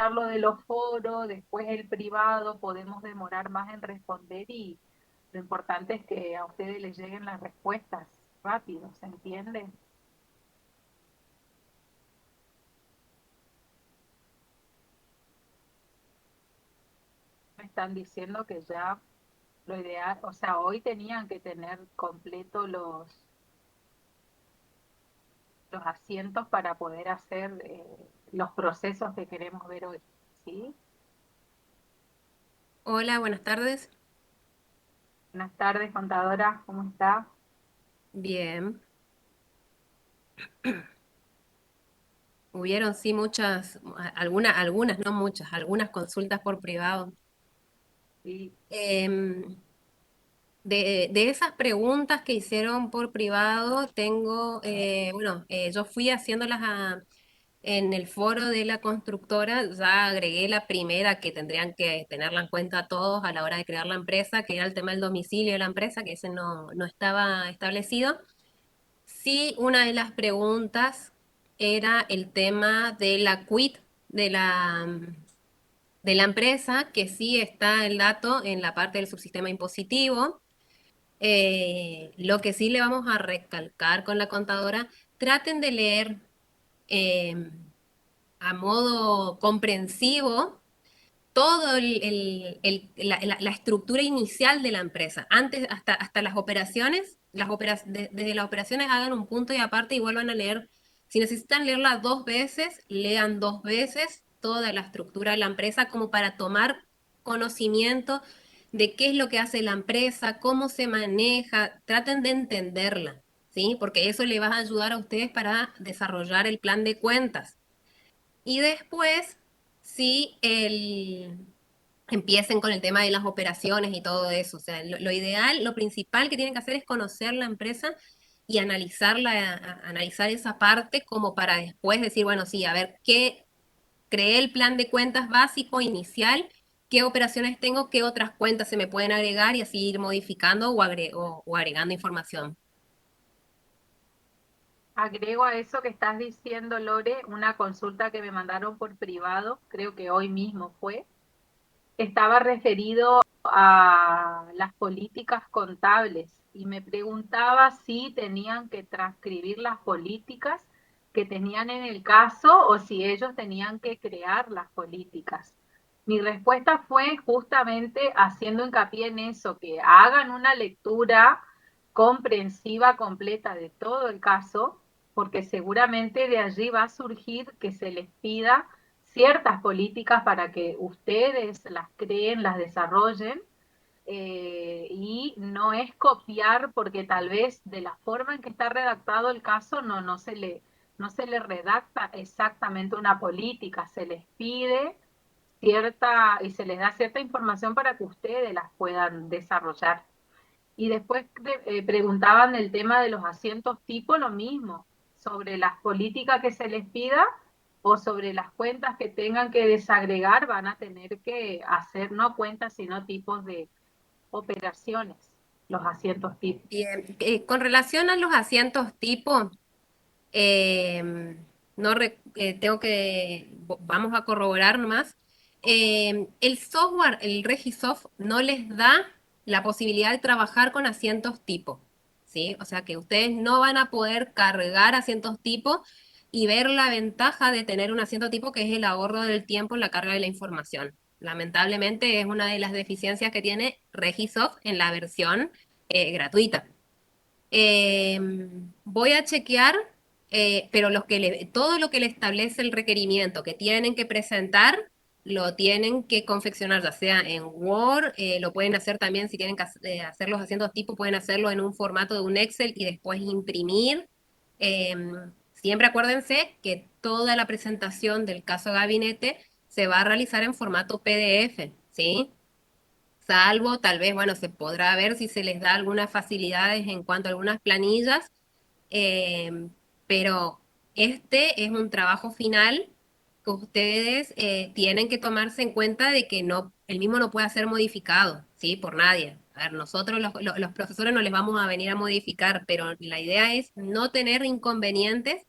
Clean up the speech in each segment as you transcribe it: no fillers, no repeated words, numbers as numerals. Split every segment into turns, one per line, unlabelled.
contestar lo de los foros, después el privado, podemos demorar más en responder y lo importante es que a ustedes les lleguen las respuestas rápido, ¿se entiende? Me están diciendo que ya lo ideal, o sea, hoy tenían que tener completo los asientos para poder hacer los procesos que queremos ver hoy, ¿sí?
Hola, buenas tardes.
Buenas tardes, contadora, ¿cómo está?
Bien. Hubieron sí muchas, algunas, no muchas, algunas consultas por privado.
Sí,
Em, de esas preguntas que hicieron por privado, tengo, bueno, yo fui haciéndolas en el foro de la constructora, ya agregué la primera que tendrían que tenerla en cuenta todos a la hora de crear la empresa, que era el tema del domicilio de la empresa, que ese no estaba establecido. Sí, una de las preguntas era el tema de la quit de de la empresa, que sí está el dato en la parte del subsistema impositivo. Lo que sí le vamos a recalcar con la contadora, traten de leer eh, a modo comprensivo todo la estructura inicial de la empresa. Antes, hasta las operaciones, desde las operaciones hagan un punto y aparte y vuelvan a leer. Si necesitan leerla dos veces, lean dos veces toda la estructura de la empresa como para tomar conocimiento de qué es lo que hace la empresa, cómo se maneja, traten de entenderla, ¿sí? Porque eso le va a ayudar a ustedes para desarrollar el plan de cuentas. Y después, sí, empiecen con el tema de las operaciones y todo eso. O sea, lo ideal, lo principal que tienen que hacer es conocer la empresa y analizarla, analizar esa parte como para después decir, bueno, sí, a ver, ¿qué creé el plan de cuentas básico inicial? ¿Qué operaciones tengo? ¿Qué otras cuentas se me pueden agregar? Y así ir modificando o agregando información.
agrego a eso que estás diciendo, Lore, una consulta que me mandaron por privado, creo que hoy mismo fue, estaba referido a las políticas contables y me preguntaba si tenían que transcribir las políticas que tenían en el caso o si ellos tenían que crear las políticas. Mi respuesta fue justamente haciendo hincapié en eso, que hagan una lectura comprensiva completa de todo el caso, porque seguramente de allí va a surgir que se les pida ciertas políticas para que ustedes las creen, las desarrollen, y no es copiar porque tal vez de la forma en que está redactado el caso no se le redacta exactamente una política, se les pide cierta y se les da cierta información para que ustedes las puedan desarrollar. Y después preguntaban el tema de los asientos tipo, lo mismo, sobre las políticas que se les pida o sobre las cuentas que tengan que desagregar, van a tener que hacer no cuentas, sino tipos de operaciones, los asientos tipo.
Bien, con relación a los asientos tipo, no tengo que, vamos a corroborar nomás. El software, el Regisoft, no les da la posibilidad de trabajar con asientos tipo, ¿sí? O sea que ustedes no van a poder cargar asientos tipo y ver la ventaja de tener un asiento tipo, que es el ahorro del tiempo en la carga de la información. Lamentablemente es una de las deficiencias que tiene Regisoft en la versión gratuita. Eh, Voy a chequear, pero todo lo que le establece el requerimiento que tienen que presentar, lo tienen que confeccionar, ya sea en Word, lo pueden hacer también si tienen que hacer los asientos tipo, pueden hacerlo en un formato de un Excel y después imprimir. Eh, Siempre acuérdense que toda la presentación del caso gabinete se va a realizar en formato PDF, ¿sí? Salvo tal vez, bueno, se podrá ver si se les da algunas facilidades en cuanto a algunas planillas, eh, pero este es un trabajo final que ustedes tienen que tomarse en cuenta de que no, el mismo no puede ser modificado, ¿sí? Por nadie. A ver, nosotros los profesores no les vamos a venir a modificar, pero la idea es no tener inconvenientes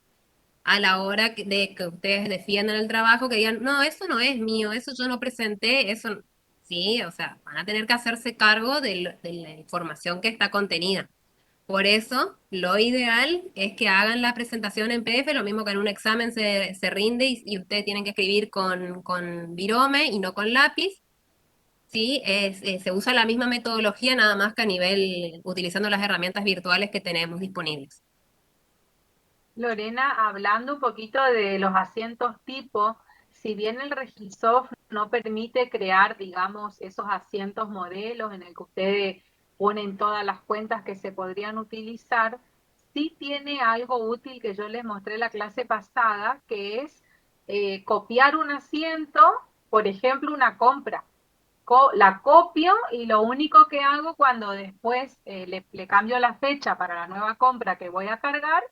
a la hora de que ustedes defiendan el trabajo, que digan, no, eso no es mío, eso yo no presenté, eso, sí, o sea, van a tener que hacerse cargo de la información que está contenida. Por eso, lo ideal es que hagan la presentación en PDF, lo mismo que en un examen se rinde y ustedes tienen que escribir con virome y no con lápiz. Sí, se usa la misma metodología, nada más que a nivel, utilizando las herramientas virtuales que tenemos disponibles.
Lorena, hablando un poquito de los asientos tipo, si bien el Regisoft no permite crear, digamos, esos asientos modelos en el que ustedes ponen todas las cuentas que se podrían utilizar, sí tiene algo útil que yo les mostré la clase pasada, que es copiar un asiento, por ejemplo, una compra. La copio y lo único que hago cuando después le cambio la fecha para la nueva compra que voy a cargar,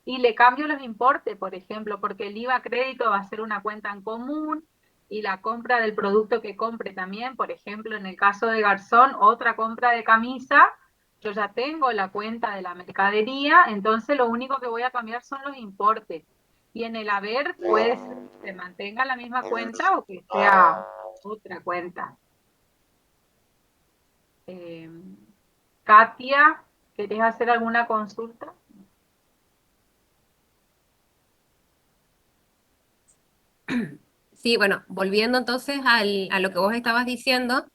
y le cambio los importes, por ejemplo, porque el IVA crédito va a ser una cuenta en común y la compra del producto que compre también, por ejemplo, en el caso de Garzón, otra compra de camisa, yo ya tengo la cuenta de la mercadería, entonces lo único que voy a cambiar son los importes. Y en el haber puede ser que se mantenga la misma cuenta o que sea otra cuenta. Eh, Katia, ¿querés hacer alguna consulta?
Sí, bueno, volviendo entonces a lo que vos estabas diciendo,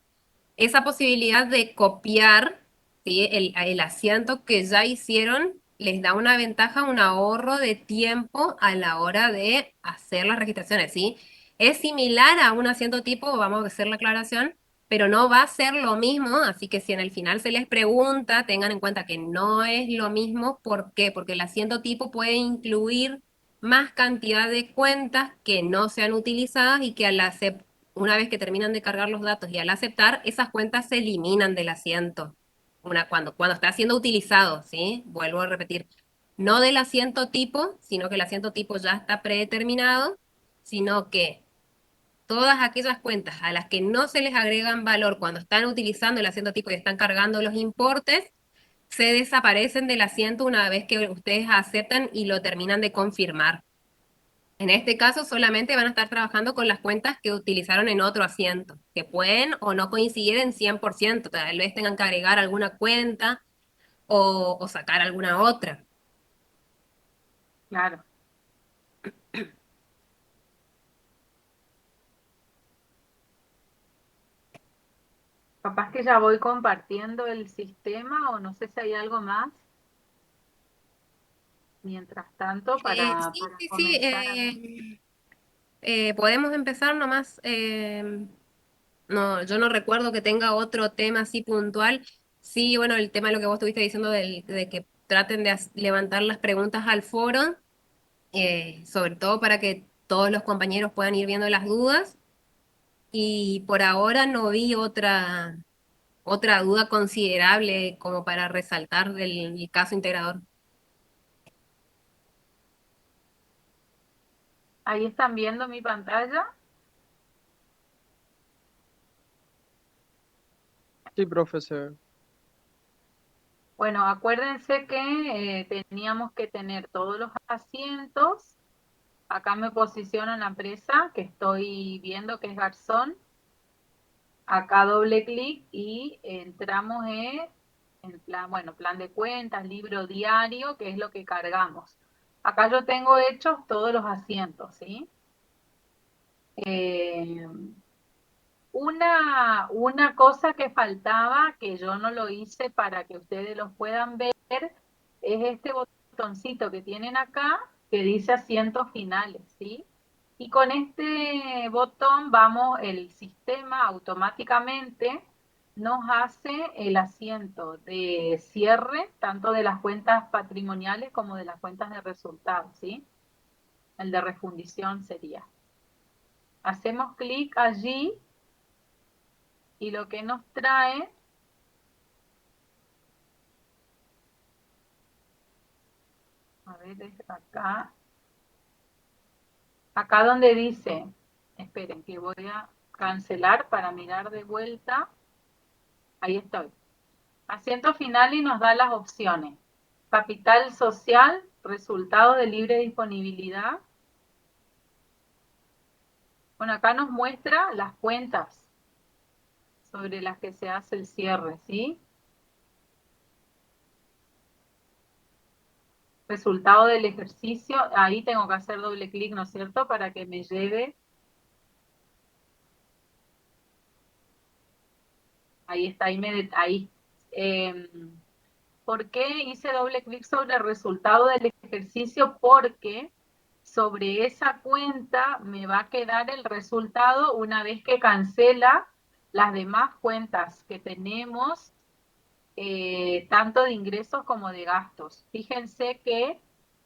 esa posibilidad de copiar, ¿sí? El asiento que ya hicieron les da una ventaja, un ahorro de tiempo a la hora de hacer las registraciones, ¿sí? Es similar a un asiento tipo, vamos a hacer la aclaración, pero no va a ser lo mismo, así que si en el final se les pregunta, tengan en cuenta que no es lo mismo. ¿Por qué? Porque el asiento tipo puede incluir más cantidad de cuentas que no sean utilizadas y que una vez que terminan de cargar los datos y al aceptar, esas cuentas se eliminan del asiento. Cuando está siendo utilizado, ¿sí? Vuelvo a repetir, no del asiento tipo, sino que el asiento tipo ya está predeterminado, sino que todas aquellas cuentas a las que no se les agregan valor cuando están utilizando el asiento tipo y están cargando los importes, se desaparecen del asiento una vez que ustedes aceptan y lo terminan de confirmar. En este caso solamente van a estar trabajando con las cuentas que utilizaron en otro asiento, que pueden o no coincidir en 100%, tal vez tengan que agregar alguna cuenta o sacar alguna otra.
Claro. Capaz que ya voy compartiendo el sistema o no sé si hay algo más mientras tanto
Sí,
para
sí, sí,
comenzar a ver.
podemos empezar nomás. No, yo no recuerdo que tenga otro tema así puntual. Sí, bueno, el tema de lo que vos estuviste diciendo de que traten de levantar las preguntas al foro, sobre todo para que todos los compañeros puedan ir viendo las dudas. Y por ahora no vi otra duda considerable como para resaltar del caso integrador.
Ahí están viendo mi pantalla.
Sí, profesor.
Bueno, acuérdense que teníamos que tener todos los asientos. Acá me posiciono en la empresa que estoy viendo que es Garzón. Acá doble clic y entramos en plan, bueno, plan de cuentas, libro diario, que es lo que cargamos. Acá yo tengo hechos todos los asientos, ¿sí? Eh, una cosa que faltaba, que yo no lo hice para que ustedes los puedan ver, es este botoncito que tienen acá, que dice asientos finales, ¿sí? Y con este botón vamos, el sistema automáticamente nos hace el asiento de cierre, tanto de las cuentas patrimoniales como de las cuentas de resultados, ¿sí? El de refundición sería. Hacemos clic allí y lo que nos trae, a ver, es acá donde dice, esperen que voy a cancelar para mirar de vuelta, ahí estoy. Asiento final y nos da las opciones. Capital social, resultado de libre disponibilidad. Bueno, acá nos muestra las cuentas sobre las que se hace el cierre, ¿sí? Resultado del ejercicio, ahí tengo que hacer doble clic, ¿no es cierto? Para que me lleve. Ahí está, ahí. ¿Por qué hice doble clic sobre el resultado del ejercicio? Porque sobre esa cuenta me va a quedar el resultado una vez que cancela las demás cuentas que tenemos, tanto de ingresos como de gastos. Fíjense que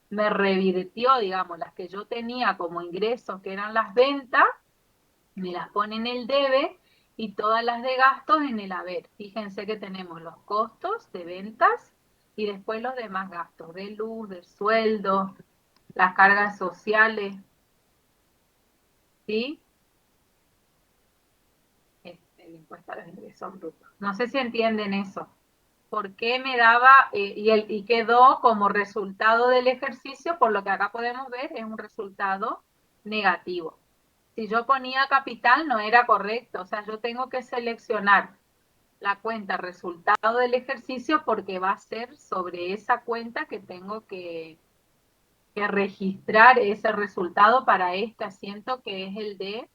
me revirtió, digamos, las que yo tenía como ingresos, que eran las ventas, me las pone en el debe y todas las de gastos en el haber. Fíjense que tenemos los costos de ventas y después los demás gastos de luz, de sueldo, las cargas sociales, ¿sí? El impuesto a los ingresos brutos. No sé si entienden eso. ¿Por qué me daba y quedó como resultado del ejercicio? Por lo que acá podemos ver, es un resultado negativo. Si yo ponía capital no era correcto, o sea, yo tengo que seleccionar la cuenta resultado del ejercicio porque va a ser sobre esa cuenta que tengo que registrar ese resultado para este asiento que es el de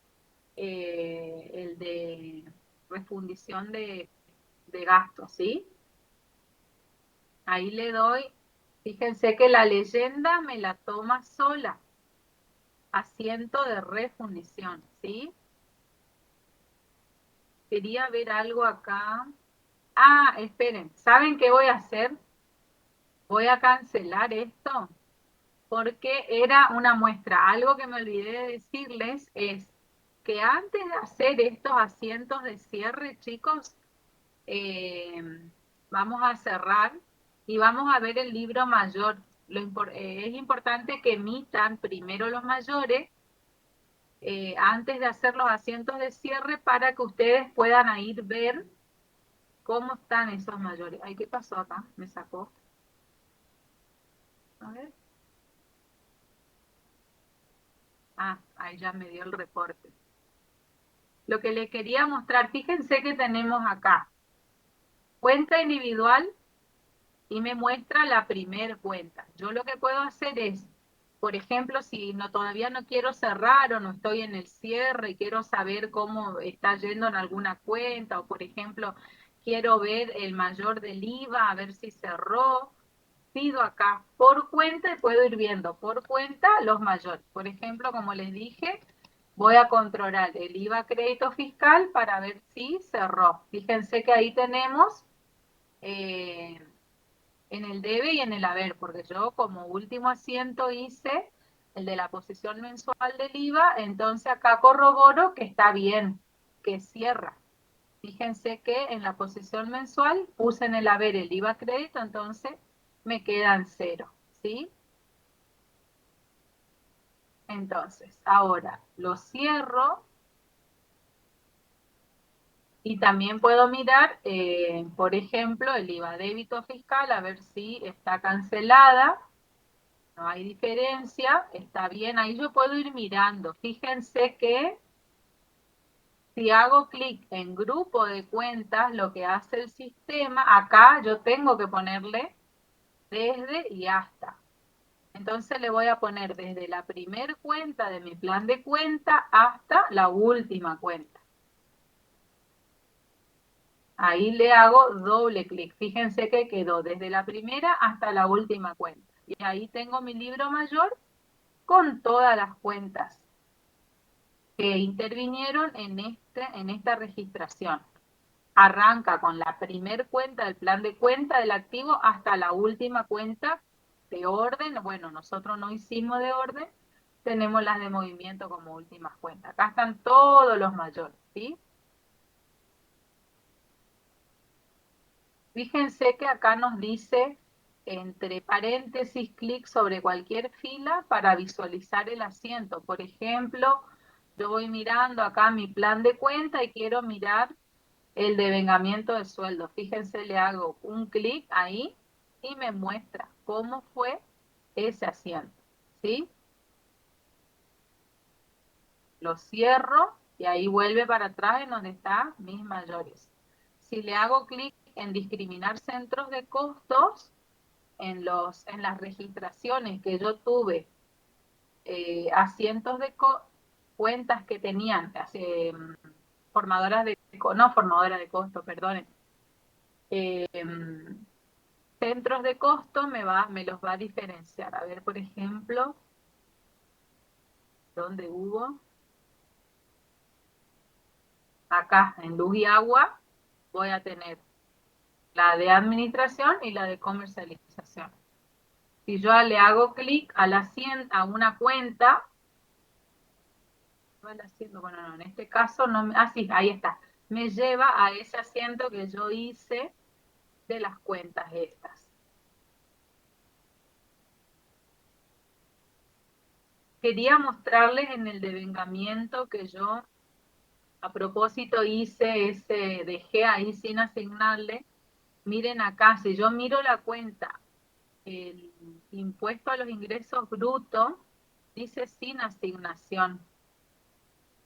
refundición de gastos, ¿sí? Ahí le doy, fíjense que la leyenda me la toma sola, asiento de refundición, ¿sí? Quería ver algo acá. Ah, esperen, ¿saben qué voy a hacer? Voy a cancelar esto porque era una muestra. Algo que me olvidé de decirles es que antes de hacer estos asientos de cierre, chicos, eh, vamos a cerrar y vamos a ver el libro mayor. Es importante que emitan primero los mayores antes de hacer los asientos de cierre para que ustedes puedan ir ver cómo están esos mayores. Ay, ¿qué pasó acá? Me sacó. A ver. Ah, ahí ya me dio el reporte. Lo que le quería mostrar, fíjense que tenemos acá cuenta individual y me muestra la primer cuenta. Yo lo que puedo hacer es, por ejemplo, si no, todavía no quiero cerrar o no estoy en el cierre y quiero saber cómo está yendo en alguna cuenta, o por ejemplo, quiero ver el mayor del IVA, a ver si cerró, pido acá por cuenta y puedo ir viendo por cuenta los mayores. Por ejemplo, como les dije, voy a controlar el IVA crédito fiscal para ver si cerró. Fíjense que ahí tenemos eh, en el debe y en el haber, porque yo como último asiento hice el de la posición mensual del IVA, entonces acá corroboro que está bien, que cierra. Fíjense que en la posición mensual puse en el haber el IVA crédito, entonces me quedan cero, ¿sí? Entonces, ahora lo cierro y también puedo mirar, por ejemplo, el IVA débito fiscal, a ver si está cancelada. No hay diferencia, está bien, ahí yo puedo ir mirando. Fíjense que si hago clic en grupo de cuentas, lo que hace el sistema, acá yo tengo que ponerle desde y hasta. Entonces le voy a poner desde la primer cuenta de mi plan de cuenta hasta la última cuenta. Ahí le hago doble clic. Fíjense que quedó desde la primera hasta la última cuenta. Y ahí tengo mi libro mayor con todas las cuentas que intervinieron en esta registración. Arranca con la primer cuenta del plan de cuenta del activo hasta la última cuenta de orden. Bueno, nosotros no hicimos de orden, tenemos las de movimiento como últimas cuentas. Acá están todos los mayores, ¿sí? Fíjense que acá nos dice, entre paréntesis, clic sobre cualquier fila para visualizar el asiento. Por ejemplo, yo voy mirando acá mi plan de cuenta y quiero mirar el devengamiento de sueldo. Fíjense, le hago un clic ahí y me muestra cómo fue ese asiento, ¿sí? Lo cierro y ahí vuelve para atrás en donde están mis mayores. Si le hago clic en discriminar centros de costos, en las registraciones que yo tuve, asientos de cuentas que tenían, formadoras de, no formadoras de costo, perdonen, eh, centros de costo me los va a diferenciar. A ver, por ejemplo, ¿dónde hubo? Acá, en luz y agua, voy a tener la de administración y la de comercialización. Si yo le hago clic a una cuenta, bueno, no, en este caso no me, sí, ahí está, me lleva a ese asiento que yo hice de las cuentas estas. Quería mostrarles en el devengamiento que yo a propósito dejé ahí sin asignarle. Miren acá, si yo miro la cuenta, el impuesto a los ingresos brutos, dice sin asignación.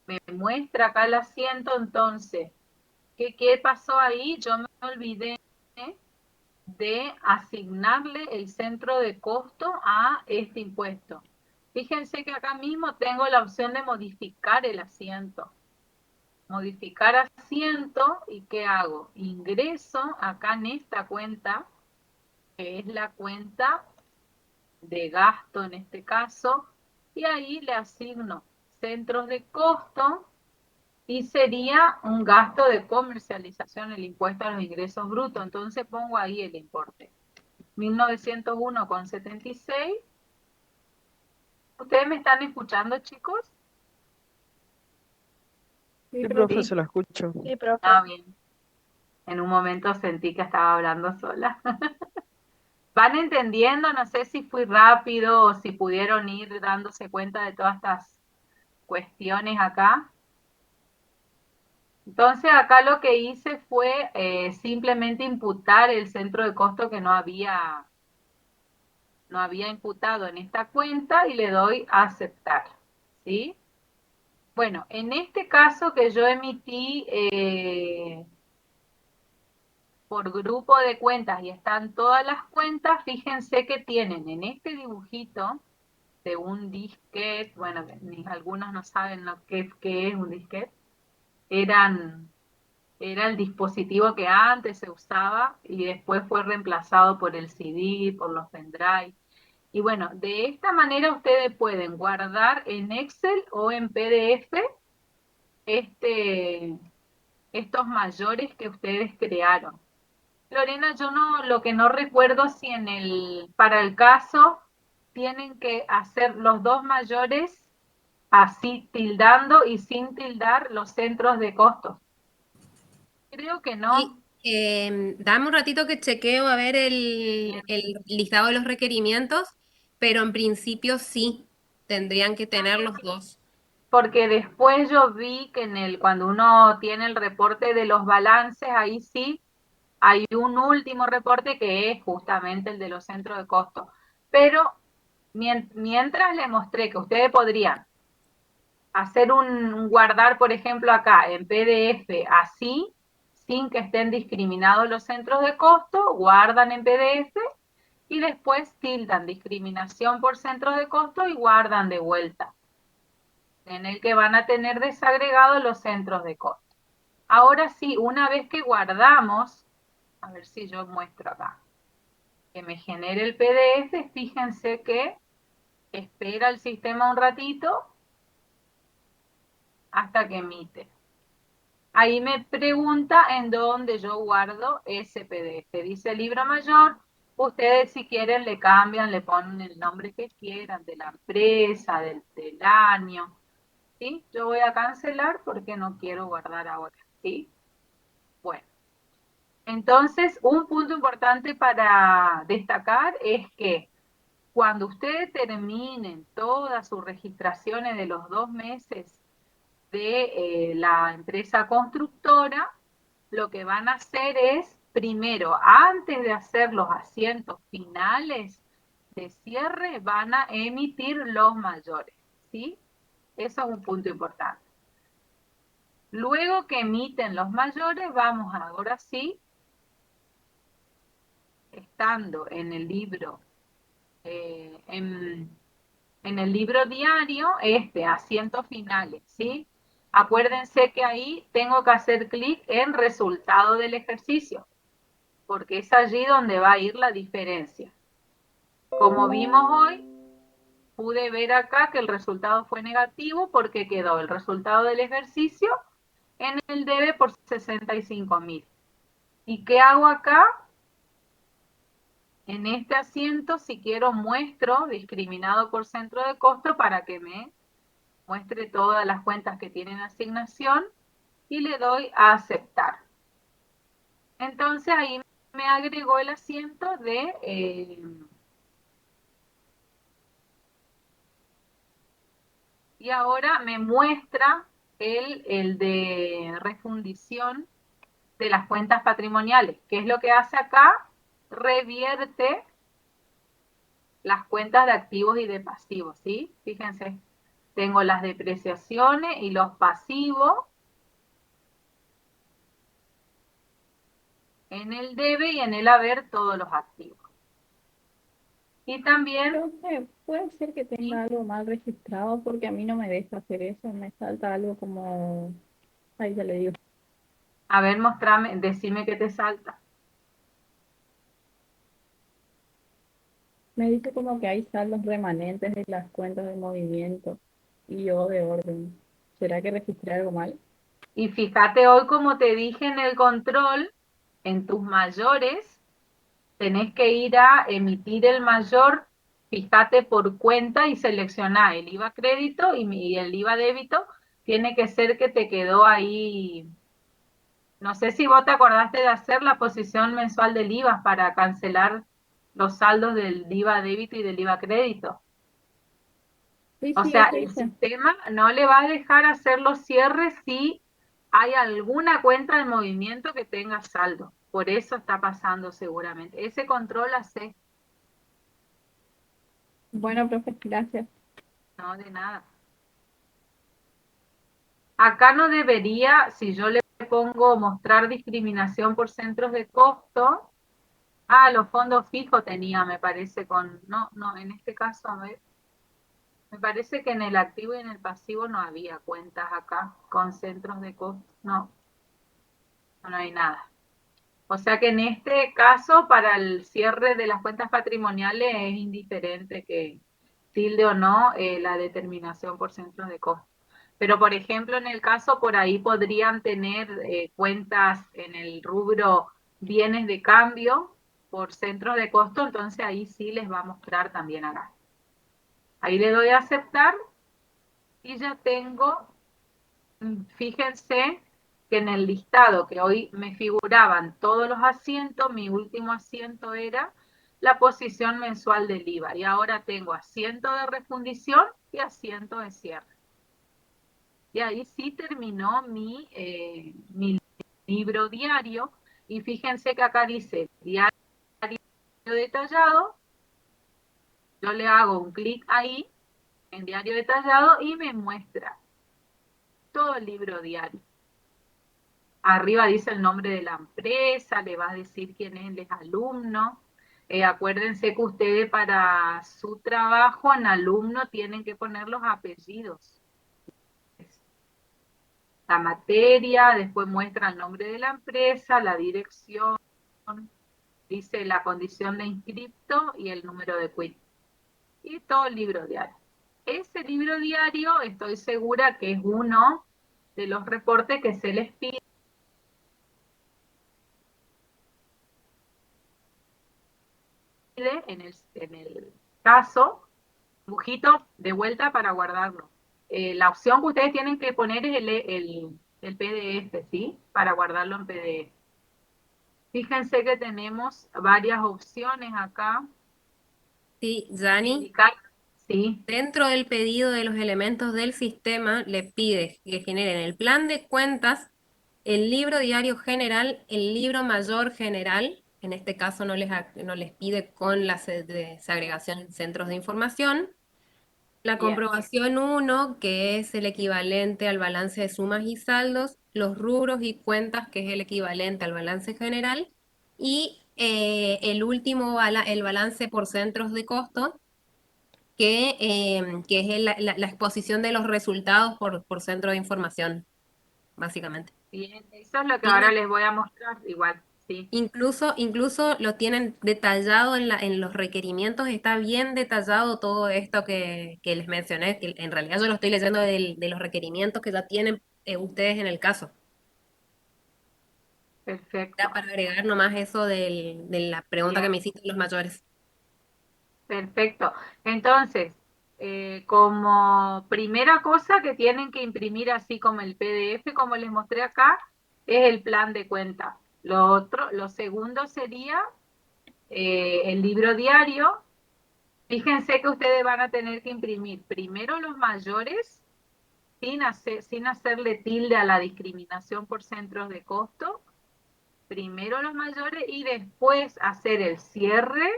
Me muestra acá el asiento, entonces, ¿qué pasó ahí? Yo me olvidé de asignarle el centro de costo a este impuesto. Fíjense que acá mismo tengo la opción de modificar el asiento. Modificar asiento, ¿y qué hago? Ingreso acá en esta cuenta, que es la cuenta de gasto en este caso, y ahí le asigno centros de costo y sería un gasto de comercialización, el impuesto a los ingresos brutos. Entonces pongo ahí el importe. 1901,76. ¿Ustedes me están escuchando, chicos?
Sí,
Sí,
profe,
Sí.
se la escucho.
sí, profe.
Ah, bien. En un momento sentí que estaba hablando sola. ¿Van entendiendo? No sé si fui rápido o si pudieron ir dándose cuenta de todas estas cuestiones acá. Entonces acá lo que hice fue simplemente imputar el centro de costo que no había imputado en esta cuenta y le doy a aceptar, ¿sí? Bueno, en este caso que yo emití por grupo de cuentas y están todas las cuentas, fíjense que tienen en este dibujito de un disquete, bueno, algunos no saben qué es un disquete, era el dispositivo que antes se usaba y después fue reemplazado por el CD, por los pendrive. Y bueno, de esta manera ustedes pueden guardar en Excel o en PDF este, estos mayores que ustedes crearon. Lorena, yo no, lo que no recuerdo si para el caso tienen que hacer los dos mayores así tildando y sin tildar los centros de costos. Creo que no.
Y dame un ratito que chequeo a ver el listado de los requerimientos, pero en principio sí, tendrían que tener los dos.
Porque después yo vi que cuando uno tiene el reporte de los balances, ahí sí hay un último reporte que es justamente el de los centros de costo. Pero mientras le mostré que ustedes podrían hacer un guardar, por ejemplo, acá en PDF así, sin que estén discriminados los centros de costo, guardan en PDF y después tildan discriminación por centros de costo y guardan de vuelta, en el que van a tener desagregados los centros de costo. Ahora sí, una vez que guardamos, a ver si yo muestro acá, que me genere el PDF, fíjense que espera el sistema un ratito hasta que emite. Ahí me pregunta en dónde yo guardo ese PDF. Dice libro mayor, ustedes si quieren le cambian, le ponen el nombre que quieran, de la empresa, del año, ¿sí? Yo voy a cancelar porque no quiero guardar ahora, ¿sí? Bueno, entonces un punto importante para destacar es que cuando ustedes terminen todas sus registraciones de los 2 meses de la empresa constructora, lo que van a hacer es, primero, antes de hacer los asientos finales de cierre van a emitir los mayores, ¿sí? Eso es un punto importante. Luego que emiten los mayores, vamos ahora sí, estando en el libro, en el libro diario, asientos finales, ¿sí? Acuérdense que ahí tengo que hacer clic en resultado del ejercicio, porque es allí donde va a ir la diferencia. Como vimos hoy, pude ver acá que el resultado fue negativo porque quedó el resultado del ejercicio en el debe por 65.000. ¿Y qué hago acá? En este asiento, si quiero, muestro discriminado por centro de costo para que me muestre todas las cuentas que tienen asignación y le doy a aceptar. Entonces ahí me agregó el asiento de... y ahora me muestra el de refundición de las cuentas patrimoniales. ¿Qué es lo que hace acá? Revierte las cuentas de activos y de pasivos, ¿sí? Fíjense, tengo las depreciaciones y los pasivos en el debe y en el haber todos los activos. Y también...
Profe, puede ser que tenga algo mal registrado porque a mí no me deja hacer eso, me salta algo como, ahí ya le digo,
A ver, mostrame, decime qué te salta.
me dice como que hay saldos remanentes de las cuentas de movimiento y yo de orden. ¿Será que registré algo mal?
Y fíjate hoy, como te dije en el control, en tus mayores, tenés que ir a emitir el mayor, fíjate por cuenta y seleccionar el IVA crédito y el IVA débito. Tiene que ser que te quedó ahí. No sé si vos te acordaste de hacer la posición mensual del IVA para cancelar los saldos del IVA débito y del IVA crédito.
Sí,
O
sí,
sea,
eso
el
hice.
sistema no le va a dejar hacer los cierres si hay alguna cuenta de movimiento que tenga saldo. Por eso está pasando seguramente. Ese control hace,
Bueno, profe, gracias.
no de nada. Acá no debería, si yo le pongo mostrar discriminación por centros de costo, los fondos fijos tenía, me parece, no, en este caso, me parece que en el activo y en el pasivo no había cuentas acá con centros de costo, no hay nada. O sea que en este caso, para el cierre de las cuentas patrimoniales es indiferente que tilde o no la determinación por centros de costo. Pero, por ejemplo, en el caso por ahí podrían tener cuentas en el rubro bienes de cambio por centros de costo, entonces ahí sí les va a mostrar también acá. Ahí le doy a aceptar y ya tengo, fíjense que en el listado que hoy me figuraban todos los asientos, mi último asiento era la posición mensual del IVA y ahora tengo asiento de refundición y asiento de cierre. Y ahí sí terminó mi libro diario y fíjense que acá dice diario detallado, yo le hago un clic ahí en diario detallado y me muestra todo el libro diario. Arriba dice el nombre de la empresa, le va a decir quién es el alumno. Acuérdense que ustedes para su trabajo en alumno tienen que poner los apellidos. La materia, después muestra el nombre de la empresa, la dirección, dice la condición de inscripto y el número de quit. Y todo el libro diario. Ese libro diario estoy segura que es uno de los reportes que se les pide en el caso, dibujito de vuelta para guardarlo. La opción que ustedes tienen que poner es el PDF, ¿sí? Para guardarlo en PDF. Fíjense que tenemos varias opciones acá.
Sí, Jani,
Indicar, sí,
dentro del pedido de los elementos del sistema le pide que generen el plan de cuentas, el libro diario general, el libro mayor general En este caso no les pide con la desagregación en centros de información. La
Bien,
comprobación 1, que es el equivalente al balance de sumas y saldos, los rubros y cuentas, que es el equivalente al balance general, y el último, el balance por centros de costo, que es la exposición de los resultados por centro de información, básicamente.
bien, eso es lo que ahora
Tiene
les voy a mostrar, igual, sí,
incluso lo tienen detallado en los requerimientos, está bien detallado todo esto que les mencioné, que en realidad yo lo estoy leyendo de los requerimientos que ya tienen ustedes en el caso. Era
perfecto,
para agregar nomás eso de la pregunta que
bien.
me hiciste de los mayores.
Perfecto. Entonces, como primera cosa que tienen que imprimir, así como el PDF, como les mostré acá, es el plan de cuenta. Lo segundo sería el libro diario. Fíjense que ustedes van a tener que imprimir primero los mayores, sin hacerle tilde a la discriminación por centros de costo. Primero los mayores y después hacer el cierre,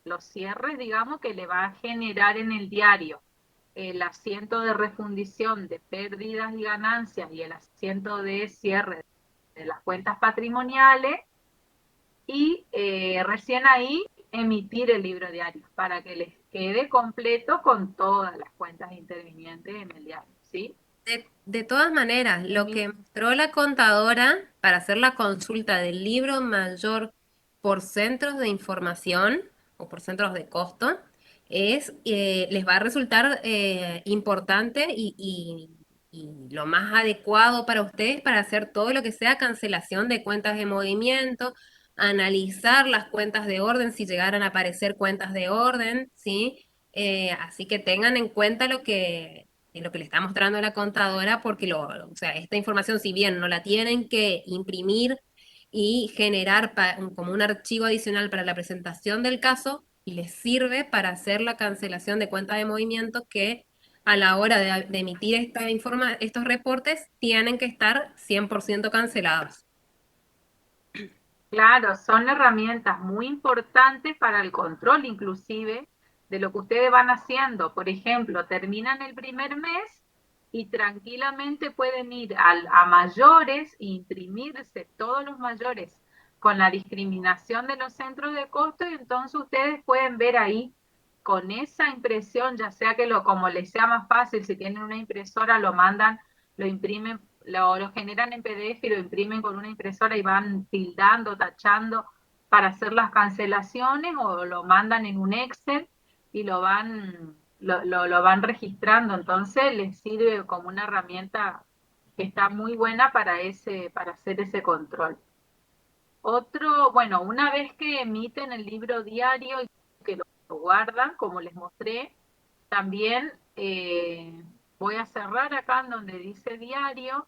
los cierres, digamos, que le va a generar en el diario el asiento de refundición de pérdidas y ganancias y el asiento de cierre de las cuentas patrimoniales y recién ahí emitir el libro diario para que les quede completo con todas las cuentas intervinientes en el diario, ¿sí?
De todas maneras, lo
Emi-
que mostró la contadora para hacer la consulta del libro mayor por centros de información o por centros de costo les va a resultar importante y lo más adecuado para ustedes para hacer todo lo que sea cancelación de cuentas de movimiento, analizar las cuentas de orden si llegaran a aparecer cuentas de orden, ¿sí? Así que tengan en cuenta lo que le está mostrando la contadora, porque o sea, esta información, si bien no la tienen que imprimir y generar como un archivo adicional para la presentación del caso, les sirve para hacer la cancelación de cuenta de movimiento que a la hora de emitir estos reportes tienen que estar 100% cancelados.
Claro, son herramientas muy importantes para el control inclusive de lo que ustedes van haciendo. Por ejemplo, terminan el primer mes y tranquilamente pueden ir a mayores e imprimirse todos los mayores con la discriminación de los centros de costo y entonces ustedes pueden ver ahí con esa impresión, ya sea que como les sea más fácil, si tienen una impresora lo mandan, lo imprimen, lo generan en PDF y lo imprimen con una impresora y van tildando, tachando para hacer las cancelaciones o lo mandan en un Excel y lo van registrando. Entonces les sirve como una herramienta que está muy buena para hacer ese control. Otro, bueno, una vez que emiten el libro diario y que lo guardan, como les mostré, también voy a cerrar acá en donde dice diario.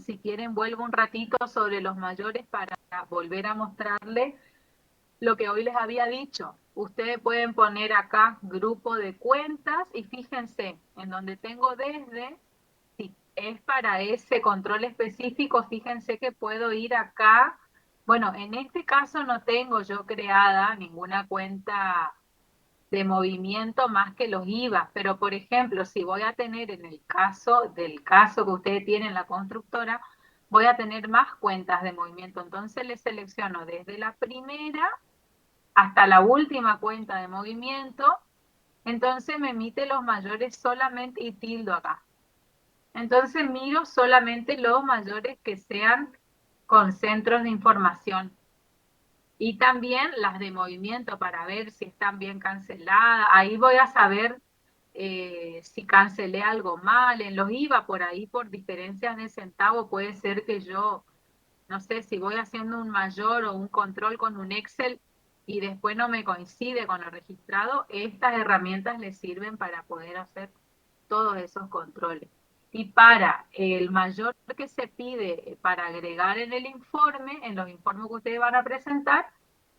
Si quieren, vuelvo un ratito sobre los mayores para volver a mostrarles lo que hoy les había dicho. Ustedes pueden poner acá grupo de cuentas y fíjense, en donde tengo desde, si es para ese control específico, fíjense que puedo ir acá. Bueno, en este caso no tengo yo creada ninguna cuenta de movimiento más que los IVA, pero por ejemplo, si voy a tener en el caso del caso que ustedes tienen, la constructora, voy a tener más cuentas de movimiento, entonces les selecciono desde la primera hasta la última cuenta de movimiento, entonces me emite los mayores solamente y tildo acá. Entonces miro solamente los mayores que sean con centros de información y también las de movimiento para ver si están bien canceladas. Ahí voy a saber si cancelé algo mal. En los IVA, por ahí, por diferencias de centavo, puede ser que yo, no sé, si voy haciendo un mayor o un control con un Excel y después no me coincide con lo registrado, estas herramientas les sirven para poder hacer todos esos controles. Y para el mayor que se pide para agregar en el informe, en los informes que ustedes van a presentar,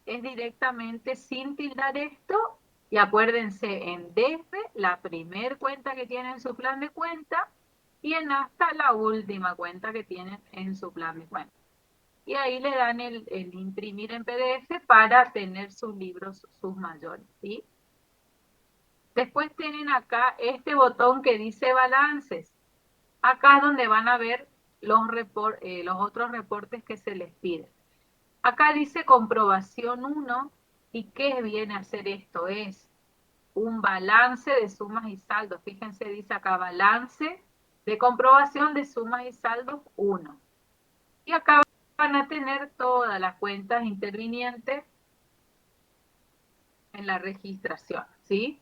es directamente sin tildar esto y acuérdense en desde la primer cuenta que tienen en su plan de cuenta y en hasta la última cuenta que tienen en su plan de cuenta. y ahí le dan el imprimir en PDF para tener sus libros, sus mayores, ¿sí? Después tienen acá este botón que dice balances. Acá es donde van a ver los otros reportes que se les piden. Acá dice comprobación 1, ¿y qué viene a hacer esto? Es un balance de sumas y saldos. Fíjense, dice acá balance de comprobación de sumas y saldos 1. Y acá van a tener todas las cuentas intervinientes en la registración, ¿sí?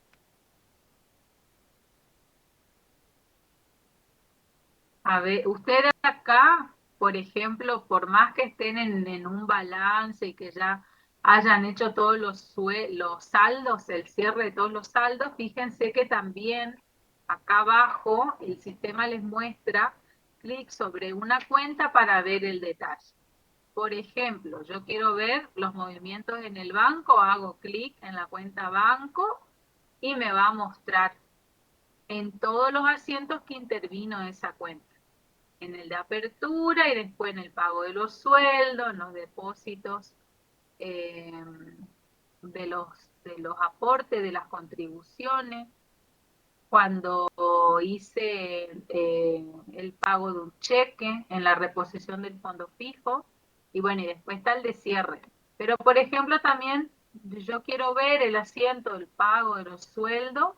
A ver, ustedes acá, por ejemplo, por más que estén en un balance y que ya hayan hecho todos los saldos, el cierre de todos los saldos, fíjense que también acá abajo el sistema les muestra clic sobre una cuenta para ver el detalle. Por ejemplo, yo quiero ver los movimientos en el banco, hago clic en la cuenta banco y me va a mostrar en todos los asientos que intervino esa cuenta. En el de apertura y después en el pago de los sueldos, en los depósitos eh, de, los, de los aportes, de las contribuciones, cuando hice el pago de un cheque en la reposición del fondo fijo, y bueno, y después está el de cierre. Pero, por ejemplo, también yo quiero ver el asiento del pago de los sueldos,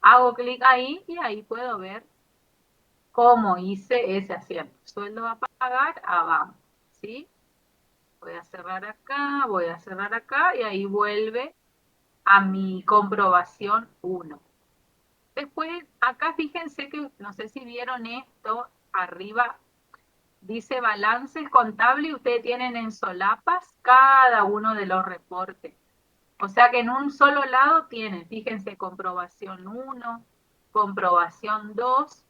hago clic ahí y ahí puedo ver cómo hice ese asiento. Sueldo a pagar, abajo, ¿sí? Voy a cerrar acá y ahí vuelve a mi comprobación 1. Después, acá fíjense que, no sé si vieron esto, arriba dice balances contables y ustedes tienen en solapas cada uno de los reportes. O sea que en un solo lado tienen, fíjense, comprobación 1, comprobación 2,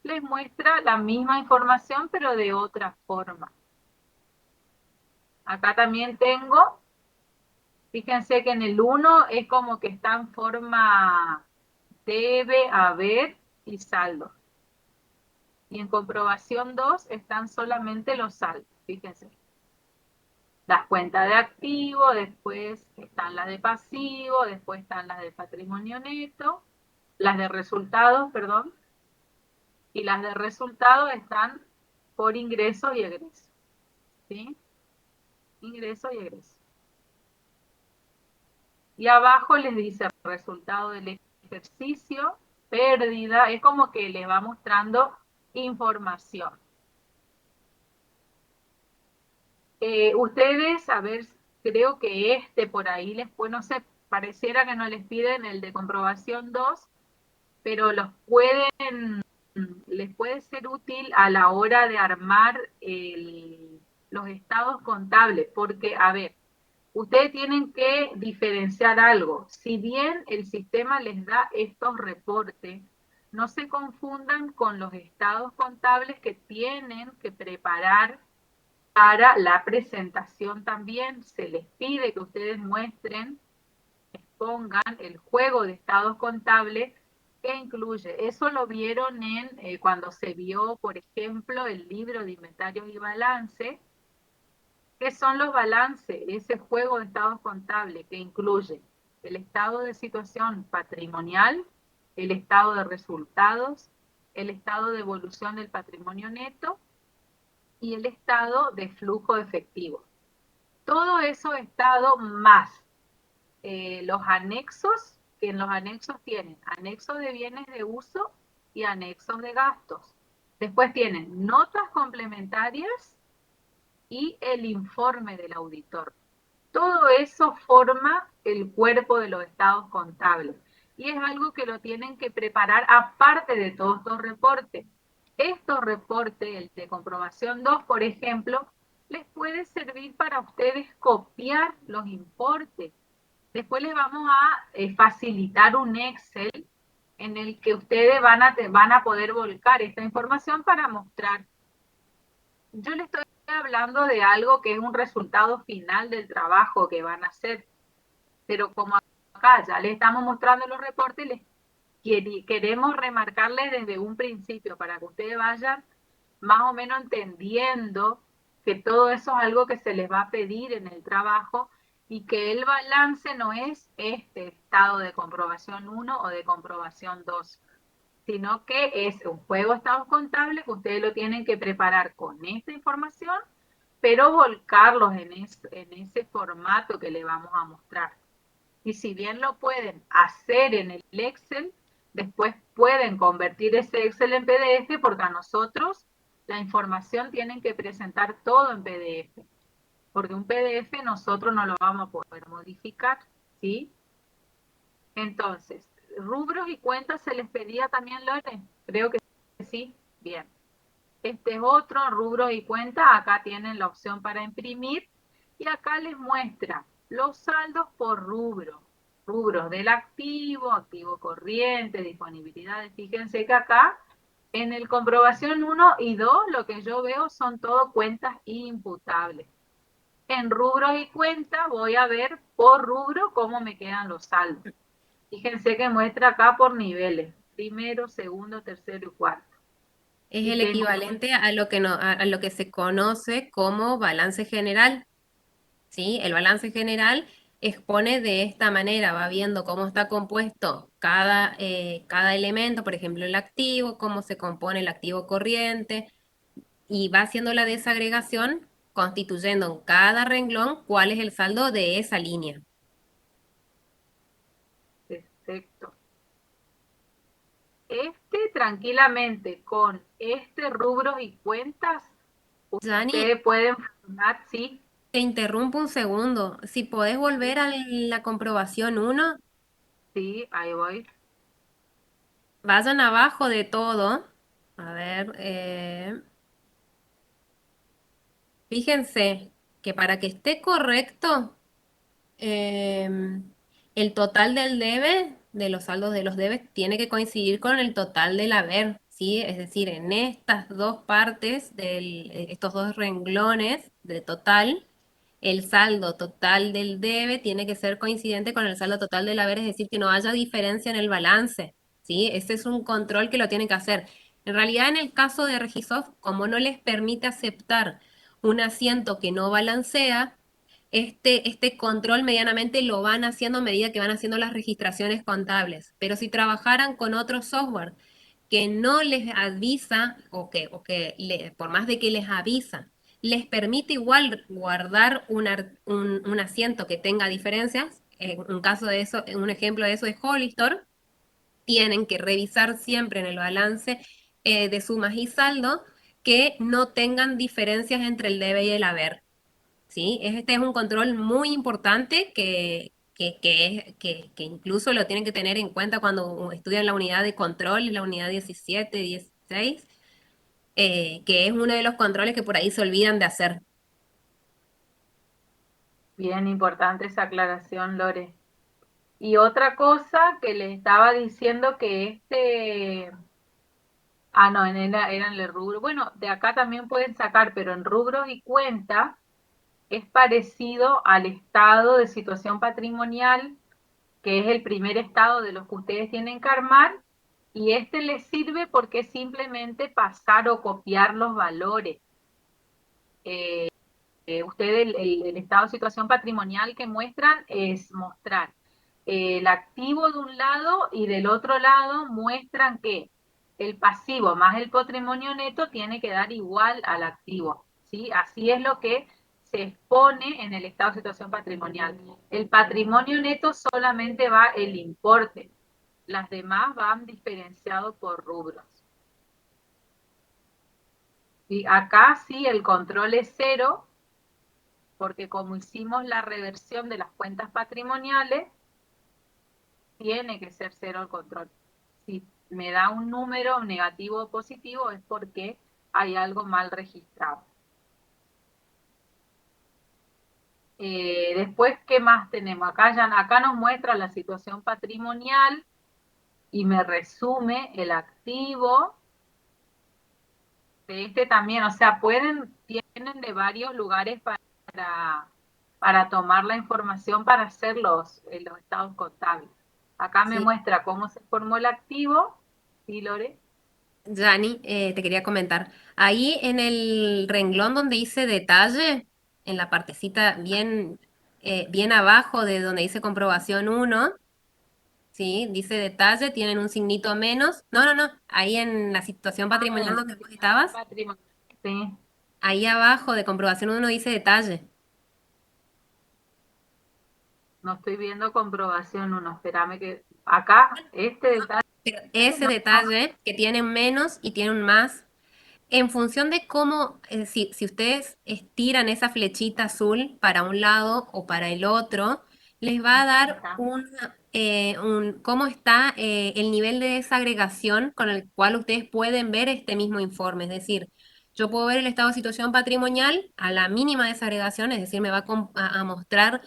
les muestra la misma información pero de otra forma. Acá también tengo, fíjense que en el 1 es como que está en forma debe, haber y saldo. Y en comprobación 2 están solamente los saldos, fíjense. Las cuentas de activo, después están las de pasivo, después están las de patrimonio neto, las de resultados, perdón, y las de resultados están por ingreso y egreso, ¿sí? Ingreso y egreso. Y abajo les dice resultado del ejercicio, pérdida, es como que les va mostrando información. Ustedes, a ver, creo que por ahí no sé, pareciera que no les piden el de comprobación 2, pero les puede ser útil a la hora de armar los estados contables, porque, a ver, ustedes tienen que diferenciar algo. Si bien el sistema les da estos reportes, no se confundan con los estados contables que tienen que preparar para la presentación también. Se les pide que ustedes muestren, expongan el juego de estados contables que incluye. Eso lo vieron cuando se vio, por ejemplo, el libro de inventarios y balance. ¿Qué son los balances? Ese juego de estados contables que incluye el estado de situación patrimonial, el estado de resultados, el estado de evolución del patrimonio neto y el estado de flujo efectivo. Todo eso estado más los anexos, que en los anexos tienen anexos de bienes de uso y anexos de gastos. Después tienen notas complementarias y el informe del auditor. Todo eso forma el cuerpo de los estados contables y es algo que lo tienen que preparar aparte de todos estos reportes. Estos reportes, el de comprobación 2, por ejemplo, les puede servir para ustedes copiar los importes. Después les vamos a facilitar un Excel en el que ustedes van a poder volcar esta información para mostrar. Yo les estoy hablando de algo que es un resultado final del trabajo que van a hacer, pero como acá ya les estamos mostrando los reportes, queremos remarcarles desde un principio para que ustedes vayan más o menos entendiendo que todo eso es algo que se les va a pedir en el trabajo y que el balance no es este estado de comprobación 1 o de comprobación 2, sino que es un juego de estados contables que ustedes lo tienen que preparar con esta información, pero volcarlos en ese formato que le vamos a mostrar. Y si bien lo pueden hacer en el Excel, después pueden convertir ese Excel en PDF porque a nosotros la información tienen que presentar todo en PDF. Porque un PDF nosotros no lo vamos a poder modificar, ¿sí? Entonces, rubros y cuentas se les pedía también, Lore. Creo que sí. Bien. Este es otro, rubros y cuentas. Acá tienen la opción para imprimir. Y acá les muestra los saldos por rubro. Rubros del activo, activo corriente, disponibilidades. Fíjense que acá en el comprobación 1 y 2 lo que yo veo son todo cuentas imputables. En rubros y cuentas voy a ver por rubro cómo me quedan los saldos. Fíjense que muestra acá por niveles, primero, segundo, tercero y cuarto.
Es
Y
el
que
equivalente a lo que no, a lo que se conoce como balance general, ¿sí? El balance general expone de esta manera, va viendo cómo está compuesto cada elemento, por ejemplo, el activo, cómo se compone el activo corriente, y va haciendo la desagregación, constituyendo en cada renglón cuál es el saldo de esa línea.
perfecto. Tranquilamente con rubros y cuentas,
Yani,
ustedes pueden formar, sí,
te interrumpo un segundo. Si podés volver a la comprobación 1,
sí, ahí voy.
vayan abajo de todo. A ver, fíjense que para que esté correcto, el total del debe, de los saldos de los debes, tiene que coincidir con el total del haber, ¿sí? Es decir, en estas dos partes, estos dos renglones de total, el saldo total del debe tiene que ser coincidente con el saldo total del haber, es decir, que no haya diferencia en el balance, ¿sí? Ese es un control que lo tienen que hacer. En realidad, en el caso de Regisoft, como no les permite aceptar un asiento que no balancea, este control medianamente lo van haciendo a medida que van haciendo las registraciones contables. Pero si trabajaran con otro software que no les avisa por más de que les avisa, les permite igual guardar un asiento que tenga diferencias, un caso de eso, un ejemplo de eso es Hollistor, tienen que revisar siempre en el balance de sumas y saldo que no tengan diferencias entre el debe y el haber. ¿Sí? Este es un control muy importante que incluso lo tienen que tener en cuenta cuando estudian la unidad de control, la unidad 17, 16, que es uno de los controles que por ahí se olvidan de hacer.
Bien importante esa aclaración, Lore. Y otra cosa que les estaba diciendo que no, era en el rubro, bueno, de acá también pueden sacar, pero en rubros y cuentas es parecido al estado de situación patrimonial, que es el primer estado de los que ustedes tienen que armar, y les sirve porque es simplemente pasar o copiar los valores. Ustedes el estado de situación patrimonial que muestran es mostrar el activo de un lado y del otro lado muestran que el pasivo más el patrimonio neto tiene que dar igual al activo, ¿sí? Así es lo que se expone en el estado de situación patrimonial. El patrimonio neto solamente va el importe, las demás van diferenciados por rubros. Y acá sí el control es cero, porque como hicimos la reversión de las cuentas patrimoniales, tiene que ser cero el control. Si me da un número negativo o positivo es porque hay algo mal registrado. Después, ¿qué más tenemos? Acá nos muestra la situación patrimonial y me resume el activo. También, o sea, tienen de varios lugares para tomar la información para hacer los estados contables. Acá me
Sí.
muestra cómo se formó el activo, ¿sí, Lore?
Yani, te quería comentar. Ahí en el renglón donde dice detalle, en la partecita bien abajo de donde dice comprobación uno, ¿sí? Dice detalle, tienen un signito menos. No, no, no. Ahí en la situación patrimonial donde vos estabas,
Patrimonio. Sí,
ahí abajo de comprobación uno dice detalle.
no estoy viendo comprobación uno. Espérame que acá, este detalle
Pero ese
no.
detalle que tiene un menos y tiene un más, en función de cómo, si ustedes estiran esa flechita azul para un lado o para el otro, les va a dar
Acá.
cómo está el nivel de desagregación con el cual ustedes pueden ver este mismo informe. Es decir, yo puedo ver el estado de situación patrimonial a la mínima desagregación, es decir, me va a mostrar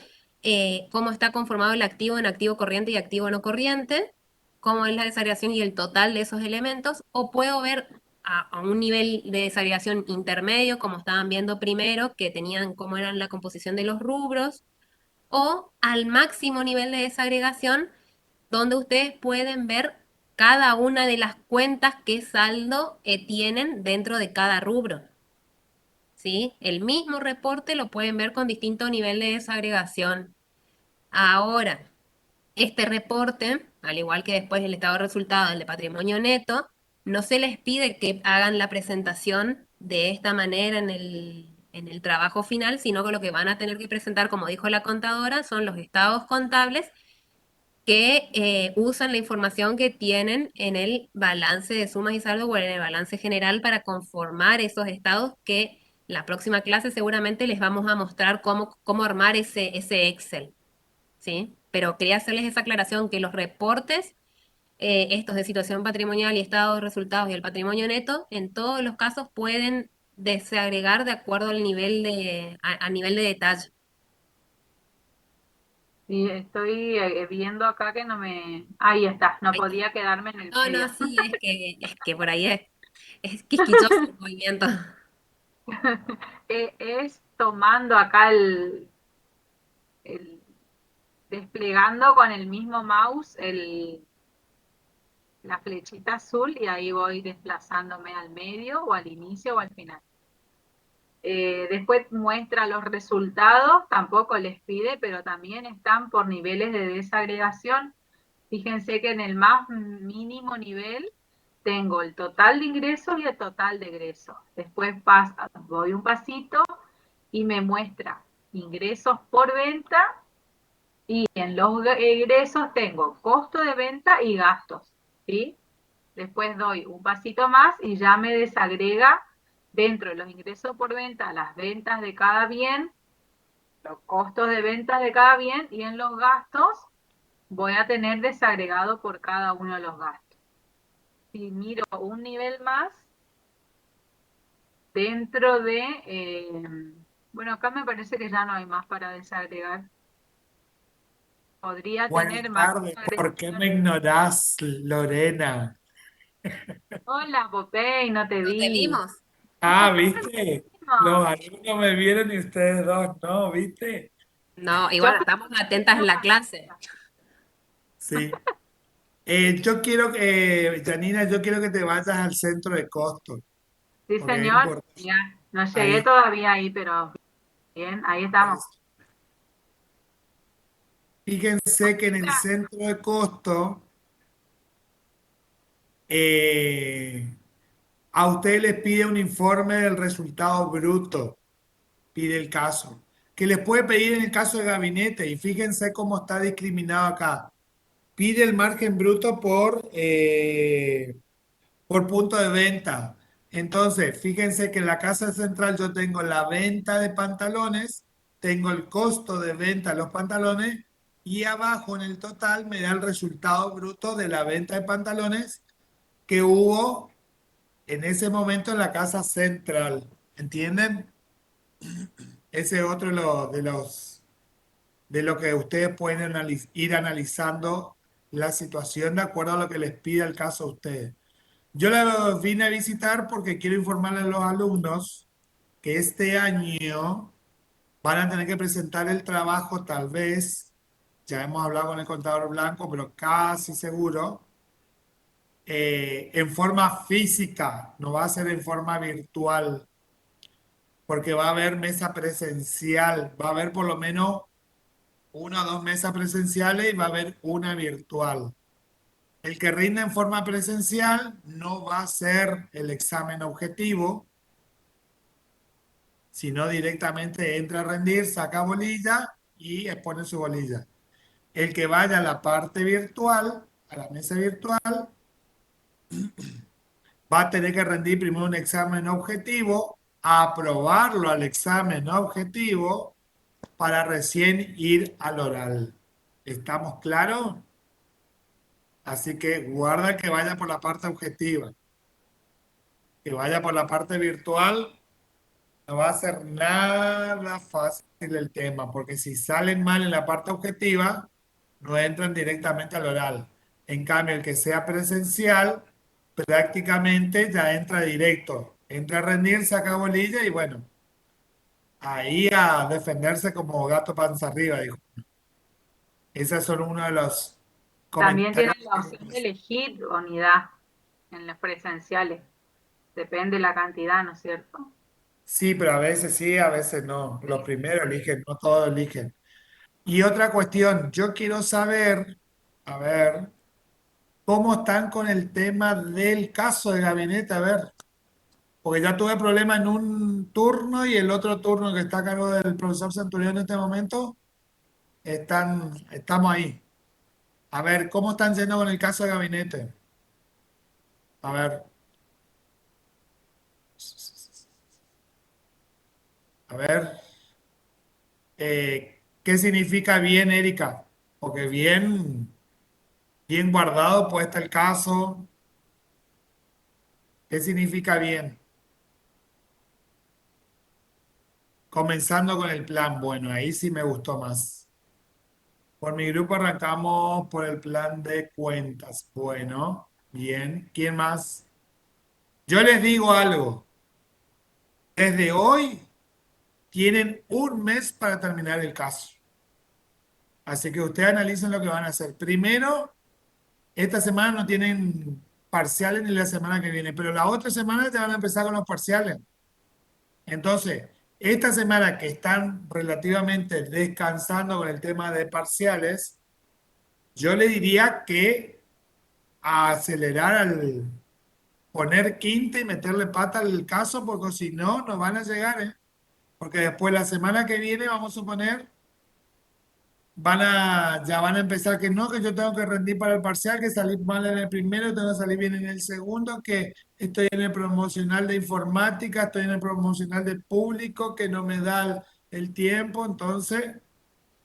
cómo está conformado el activo en activo corriente y activo no corriente, cómo es la desagregación y el total de esos elementos, o puedo ver a un nivel de desagregación intermedio, como estaban viendo primero, que tenían cómo eran la composición de los rubros, o al máximo nivel de desagregación, donde ustedes pueden ver cada una de las cuentas que saldo tienen dentro de cada rubro. ¿Sí? El mismo reporte lo pueden ver con distinto nivel de desagregación. Ahora, este reporte, al igual que después el estado de resultados del de patrimonio neto, no se les pide que hagan la presentación de esta manera en el trabajo final, sino que lo que van a tener que presentar, como dijo la contadora, son los estados contables que usan la información que tienen en el balance de sumas y saldo o en el balance general para conformar esos estados que la próxima clase seguramente les vamos a mostrar cómo armar ese Excel. ¿Sí? Pero quería hacerles esa aclaración que los reportes, estos de situación patrimonial y estado de resultados y el patrimonio neto, en todos los casos pueden desagregar de acuerdo al nivel a nivel de detalle.
Sí, estoy viendo acá que no me... Ahí está, no
Ahí está.
podía quedarme en el
No, no,
medio.
sí, es que por ahí es quisquilloso el movimiento.
Es tomando acá el- desplegando con el mismo mouse la flechita azul y ahí voy desplazándome al medio o al inicio o al final. Después muestra los resultados, tampoco les pide, pero también están por niveles de desagregación. Fíjense que en el más mínimo nivel tengo el total de ingresos y el total de egresos. Después voy un pasito y me muestra ingresos por venta y en los egresos tengo costo de venta y gastos, ¿sí? Después doy un pasito más y ya me desagrega dentro de los ingresos por venta las ventas de cada bien, los costos de ventas de cada bien y en los gastos voy a tener desagregado por cada uno de los gastos. Si miro un nivel más dentro bueno, acá me parece que ya no hay más para desagregar. Podría
Buenas
tener más
tardes, ¿por qué me
desagregación.
ignorás, Lorena?
Hola, Popey, no te
¿No te
vi.
vimos?
Ah, ¿viste? Los
No,
alumnos me vieron y ustedes dos no, ¿viste?
No, y
yo
bueno, estamos atentas en la clase.
Sí. Yo quiero que, Janina, yo quiero que te vayas al centro de costos,
sí,
porque es
señor.
importante.
Ya, no llegué
Ahí,
todavía ahí, pero bien, ahí estamos.
eso. Fíjense que en el
Mira,
centro de costo, eh, a usted les pide un informe del resultado bruto, pide el caso, que les puede pedir en el caso de gabinete, y fíjense cómo está discriminado acá. Pide el margen bruto por punto de venta. Entonces, fíjense que en la casa central yo tengo la venta de pantalones, tengo el costo de venta de los pantalones y abajo en el total me da el resultado bruto de la venta de pantalones que hubo en ese momento en la casa central. ¿Entienden? Ese es otro de lo que ustedes pueden ir analizando la situación de acuerdo a lo que les pida el caso a ustedes. Yo la vine a visitar porque quiero informarle a los alumnos que este año van a tener que presentar el trabajo, tal vez, ya hemos hablado con el contador Blanco, pero casi seguro, en forma física, no va a ser en forma virtual, porque va a haber mesa presencial, va a haber por lo menos una o dos mesas presenciales y va a haber una virtual. El que rinda en forma presencial no va a hacer el examen objetivo, sino directamente entra a rendir, saca bolilla y expone su bolilla. El que vaya a la parte virtual, a la mesa virtual, va a tener que rendir primero un examen objetivo, aprobarlo al examen objetivo para recién ir al oral. ¿Estamos claros? Así que guarda que vaya por la parte objetiva, que vaya por la parte virtual. No va a ser nada fácil el tema, porque si salen mal en la parte objetiva, no entran directamente al oral. En cambio, el que sea presencial, prácticamente ya entra directo. Entra a rendir, saca bolilla y bueno, ahí a defenderse como gato panza arriba, dijo. Esos son uno de los
También tienen
comentarios.
la opción de elegir unidad en las presenciales. Depende la cantidad, ¿no es cierto?
Sí, pero a veces sí, a veces no. Los primeros eligen, no todos eligen. Y otra cuestión, yo quiero saber, a ver, cómo están con el tema del caso de gabinete, a ver, porque ya tuve problemas en un turno y el otro turno que está a cargo del profesor Centurión en este momento, estamos ahí. A ver, ¿cómo están yendo con el caso de gabinete? A ver, a ver, ¿qué significa bien, Erika? Porque bien guardado puede estar el caso. ¿Qué significa bien? Comenzando con el plan, bueno, ahí sí me gustó más. Por mi grupo arrancamos por el plan de cuentas. Bueno, bien. ¿Quién más? Yo les digo algo. Desde hoy tienen un mes para terminar el caso. Así que ustedes analicen lo que van a hacer. Primero, esta semana no tienen parciales ni la semana que viene, pero la otra semana ya van a empezar con los parciales. Entonces, esta semana que están relativamente descansando con el tema de parciales, yo le diría que a acelerar al poner quinta y meterle pata al caso, porque si no, no van a llegar, ¿eh? Porque después la semana que viene, vamos a suponer, ya van a empezar que no, que yo tengo que rendir para el parcial, que salí mal en el primero, tengo que salir bien en el segundo, que estoy en el promocional de informática, estoy en el promocional de público, que no me da el tiempo. Entonces,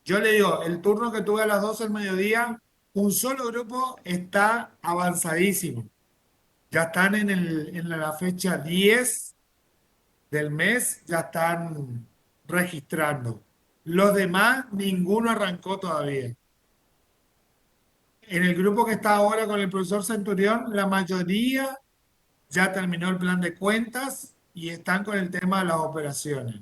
yo le digo, el turno que tuve a las 12 del mediodía, un solo grupo está avanzadísimo. Ya están en la fecha 10 del mes, ya están registrando. Los demás, ninguno arrancó todavía. En el grupo que está ahora con el profesor Centurión, la mayoría ya terminó el plan de cuentas y están con el tema de las operaciones.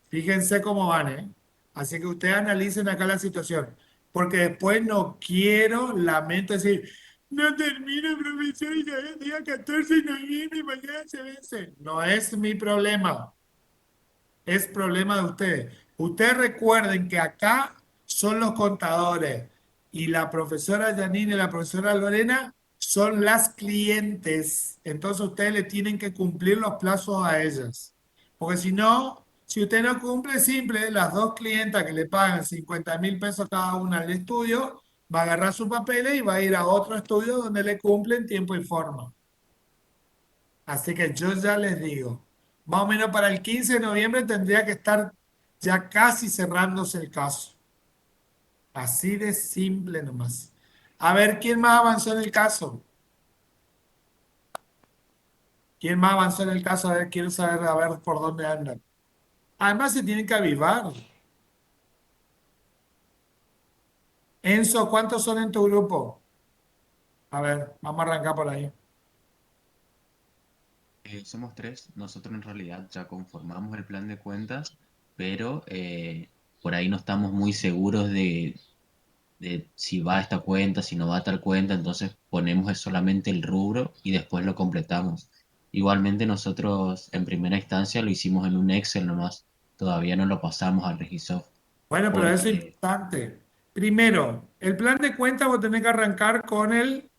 Fíjense cómo van, ¿eh? Así que ustedes analicen acá la situación, porque después no quiero, lamento decir, no termino, profesor, y ya es día 14 de noviembre y mañana se vence. No es mi problema, es problema de ustedes. Ustedes recuerden que acá son los contadores y la profesora Janine y la profesora Lorena son las clientes. Entonces ustedes le tienen que cumplir los plazos a ellas. Porque si no, si usted no cumple, simple, las dos clientas que le pagan 50.000 pesos cada una al estudio, va a agarrar sus papeles y va a ir a otro estudio donde le cumplen tiempo y forma. Así que yo ya les digo, más o menos para el 15 de noviembre tendría que estar ya casi cerrándose el caso. Así de simple nomás. A ver, ¿quién más avanzó en el caso? ¿Quién más avanzó en el caso? A ver, quiero saber, a ver por dónde andan. Además, se tienen que avivar. Enzo, ¿cuántos son en tu grupo? A ver, vamos a arrancar por ahí.
Somos tres, nosotros en realidad ya conformamos el plan de cuentas, pero por ahí no estamos muy seguros de si va a esta cuenta, si no va a tal cuenta, entonces ponemos solamente el rubro y después lo completamos. Igualmente nosotros en primera instancia lo hicimos en un Excel nomás, todavía no lo pasamos al Regisoft,
Bueno, pero eso es
porque
importante. Primero, el plan de cuenta vos tenés que arrancar con el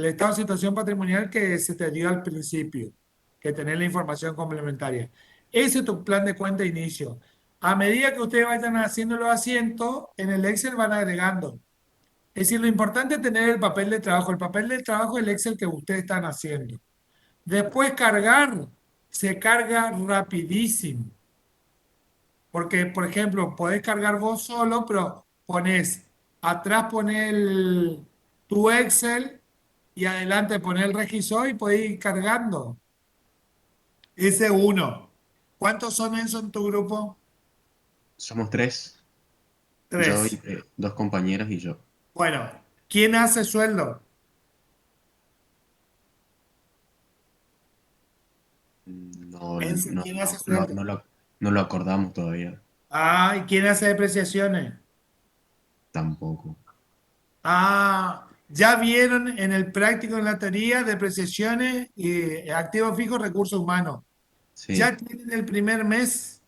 estado de situación patrimonial que se te dio al principio, que tenés la información complementaria. Ese es tu plan de cuenta de inicio. A medida que ustedes vayan haciendo los asientos, en el Excel van agregando. Es decir, lo importante es tener el papel de trabajo. El papel de trabajo es el Excel que ustedes están haciendo. Después cargar, se carga rapidísimo. Porque, por ejemplo, podés cargar vos solo, pero atrás pones tu Excel y adelante pones el registro y podés ir cargando. Ese uno. ¿Cuántos son eso en tu grupo?
somos tres, yo y
Tres.
dos compañeros y yo.
Bueno, ¿quién hace sueldo?
No,
Enzo,
no,
¿quién hace
no,
sueldo?
no lo acordamos todavía,
Ah, ¿y quién hace depreciaciones?
tampoco.
Ah, ya vieron en el práctico, en la teoría, depreciaciones y activos fijos, recursos humanos. Ya
Sí,
tienen el primer mes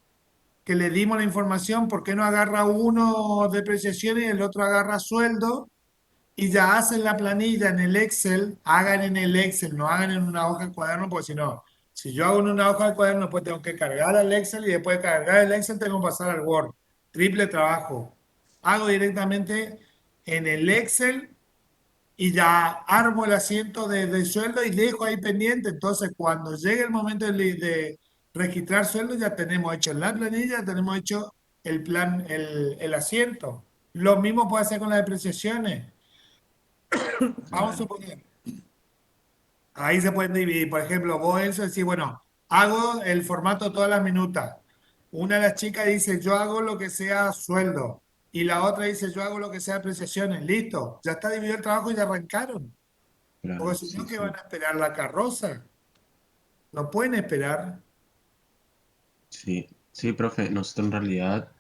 que le dimos la información, ¿por qué no agarra uno depreciaciones y el otro agarra sueldo? Y ya hacen la planilla en el Excel, hagan en el Excel, no hagan en una hoja de cuaderno, porque si no, si yo hago en una hoja de cuaderno, después tengo que cargar al Excel y después de cargar el Excel tengo que pasar al Word. Triple trabajo. Hago directamente en el Excel y ya armo el asiento de sueldo y dejo ahí pendiente. Entonces, cuando llegue el momento de registrar sueldo, ya tenemos hecho la planilla, ya tenemos hecho el plan, el asiento. Lo mismo puede hacer con las depreciaciones. Vamos a
claro,
suponer, ahí se pueden dividir. Por ejemplo, vos eso decís, bueno, hago el formato todas las minutas. Una de las chicas dice, yo hago lo que sea sueldo. Y la otra dice, yo hago lo que sea depreciaciones. Listo, ya está dividido el trabajo y ya arrancaron. Porque
claro,
si no,
sí,
¿qué van
sí.
a esperar la carroza? No pueden esperar.
Sí, sí, profe, nosotros en realidad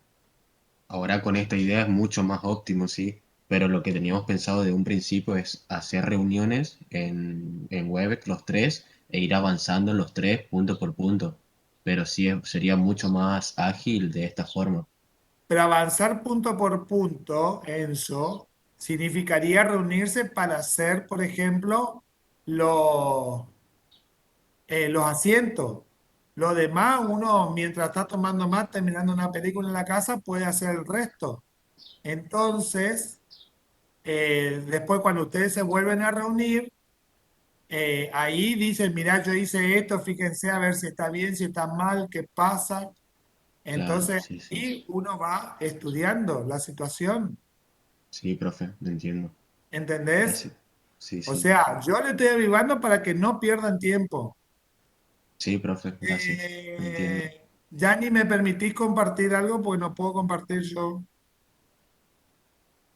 ahora con esta idea es mucho más óptimo, sí, pero lo que teníamos pensado de un principio es hacer reuniones en Webex los tres e ir avanzando en los tres punto por punto, pero sí sería mucho más ágil de esta forma.
Pero avanzar punto por punto, Enzo, significaría reunirse para hacer, por ejemplo, los, los asientos. Lo demás, uno mientras está tomando mate, mirando una película en la casa, puede hacer el resto. Entonces, después cuando ustedes se vuelven a reunir, ahí dicen, mira, yo hice esto, fíjense a ver si está bien, si está mal, qué pasa.
Claro,
Entonces,
sí, sí,
y uno va estudiando la situación,
sí, profe, lo entiendo.
¿entendés?
Gracias. Sí,
O
sí,
sea, yo le estoy avivando para que no pierdan tiempo.
sí, profe, gracias, lo entiendo.
Ya ni me permitís compartir algo porque no puedo compartir yo.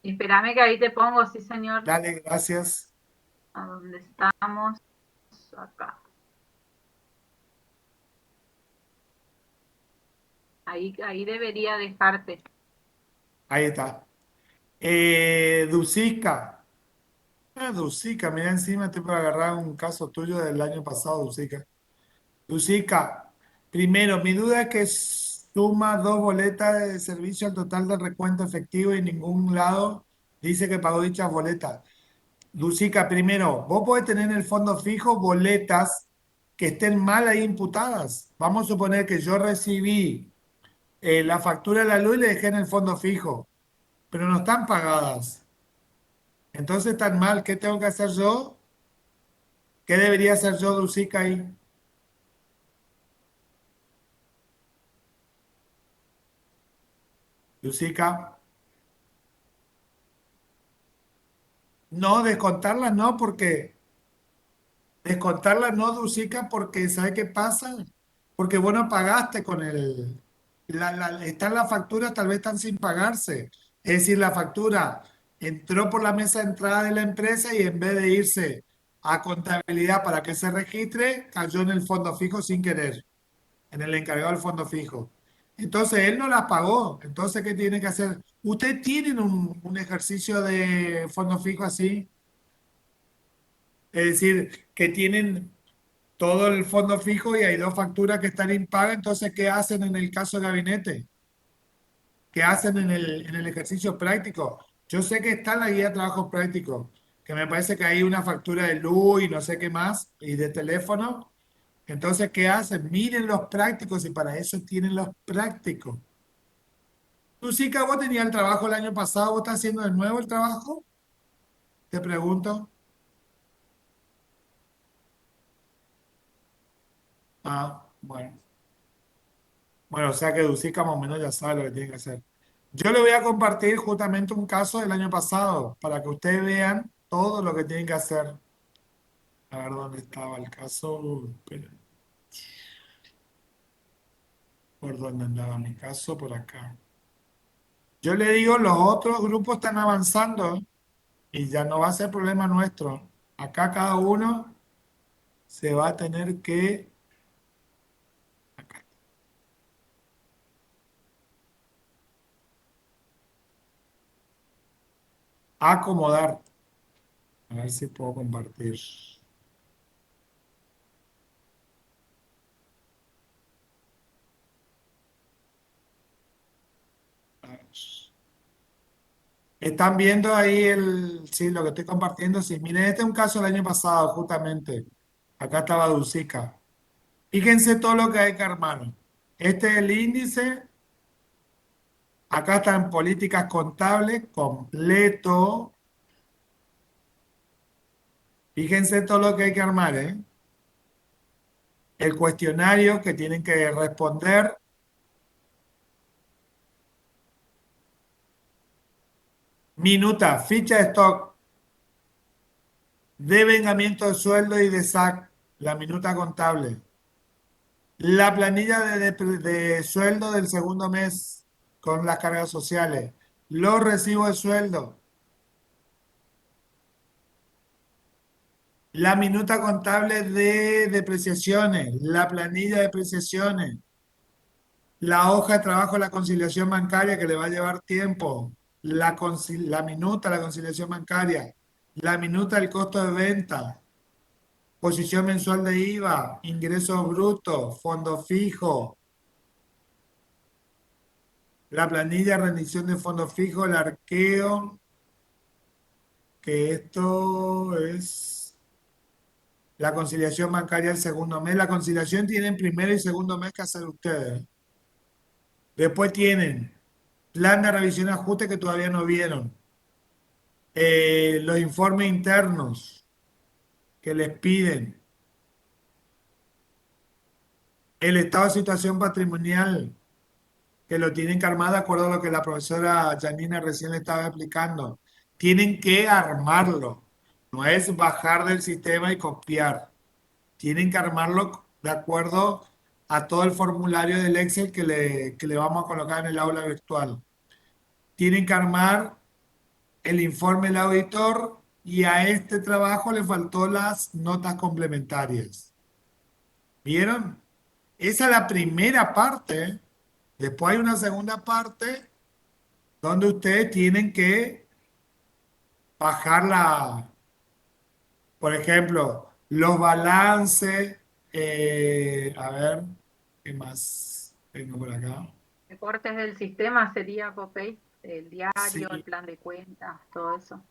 Espérame que ahí te pongo, sí señor,
Dale, gracias.
a dónde estamos, acá. Ahí debería dejarte.
Ahí está. Ducica. Ducica, mira encima estoy para agarrar un caso tuyo del año pasado, Ducica. Ducica, primero, mi duda es que suma dos boletas de servicio al total del recuento efectivo y en ningún lado dice que pagó dichas boletas. Ducica, primero, vos podés tener en el fondo fijo boletas que estén mal ahí imputadas. Vamos a suponer que yo recibí la factura de la luz y le dejé en el fondo fijo, pero no están pagadas. Entonces están mal. ¿Qué tengo que hacer yo? ¿Qué debería hacer yo, Ducica, ahí? Ducica. No, descontarlas no, porque descontarlas no, Ducica, porque ¿sabe qué pasa? Porque vos no pagaste con el... están las facturas, tal vez están sin pagarse. Es decir, la factura entró por la mesa de entrada de la empresa y en vez de irse a contabilidad para que se registre, cayó en el fondo fijo sin querer, en el encargado del fondo fijo. Entonces él no las pagó. Entonces, ¿qué tiene que hacer? ¿Ustedes tienen un ejercicio de fondo fijo así? Es decir, que tienen todo el fondo fijo y hay dos facturas que están impagas. Entonces, ¿qué hacen en el caso de gabinete? ¿Qué hacen en el ejercicio práctico? Yo sé que está en la guía de trabajo práctico, que me parece que hay una factura de luz y no sé qué más, y de teléfono. Entonces, ¿qué hacen? Miren los prácticos y para eso tienen los prácticos. Tú sí que vos tenías el trabajo el año pasado, ¿vos estás haciendo de nuevo el trabajo? Te pregunto. Ah, bueno. Bueno, o sea que Ducica más o menos ya sabe lo que tiene que hacer. Yo le voy a compartir justamente un caso del año pasado para que ustedes vean todo lo que tienen que hacer. A ver dónde estaba el caso. Esperen, ¿por dónde andaba mi caso? Por acá. Yo le digo, los otros grupos están avanzando y ya no va a ser problema nuestro. Acá cada uno se va a tener que acá, acomodar. A ver si puedo compartir. A ver. Están viendo ahí sí, lo que estoy compartiendo. Sí, miren, este es un caso del año pasado, justamente. Acá estaba Dulcica. Fíjense todo lo que hay que armar. Este es el índice. Acá están políticas contables, completo. Fíjense todo lo que hay que armar, ¿eh? El cuestionario que tienen que responder. Minuta, ficha de stock, devengamiento de sueldo y de SAC, la minuta contable. La planilla de sueldo del segundo mes con las cargas sociales. Los recibos de sueldo. La minuta contable de depreciaciones. La planilla de depreciaciones. La hoja de trabajo de la conciliación bancaria que le va a llevar tiempo. La minuta de la conciliación bancaria. La minuta del costo de venta. Posición mensual de IVA. Ingresos brutos. Fondo fijo. La planilla de rendición de fondo fijo, el arqueo, que esto es la conciliación bancaria del segundo mes. La conciliación tienen primero y segundo mes que hacer ustedes. Después tienen plan de revisión y ajuste que todavía no vieron. Los informes internos que les piden. El estado de situación patrimonial que lo tienen que armar de acuerdo a lo que la profesora Janina recién le estaba explicando. Tienen que armarlo. No es bajar del sistema y copiar. Tienen que armarlo de acuerdo a todo el formulario del Excel que le vamos a colocar en el aula virtual. Tienen que armar el informe del auditor y a este trabajo le faltó las notas complementarias. ¿Vieron? Esa es la primera parte. Después hay una segunda parte donde ustedes tienen que bajar por ejemplo, los balances. A ver, ¿qué más tengo por acá?
Reportes del sistema sería copy, el
Sí,
diario, el plan de cuentas, todo eso.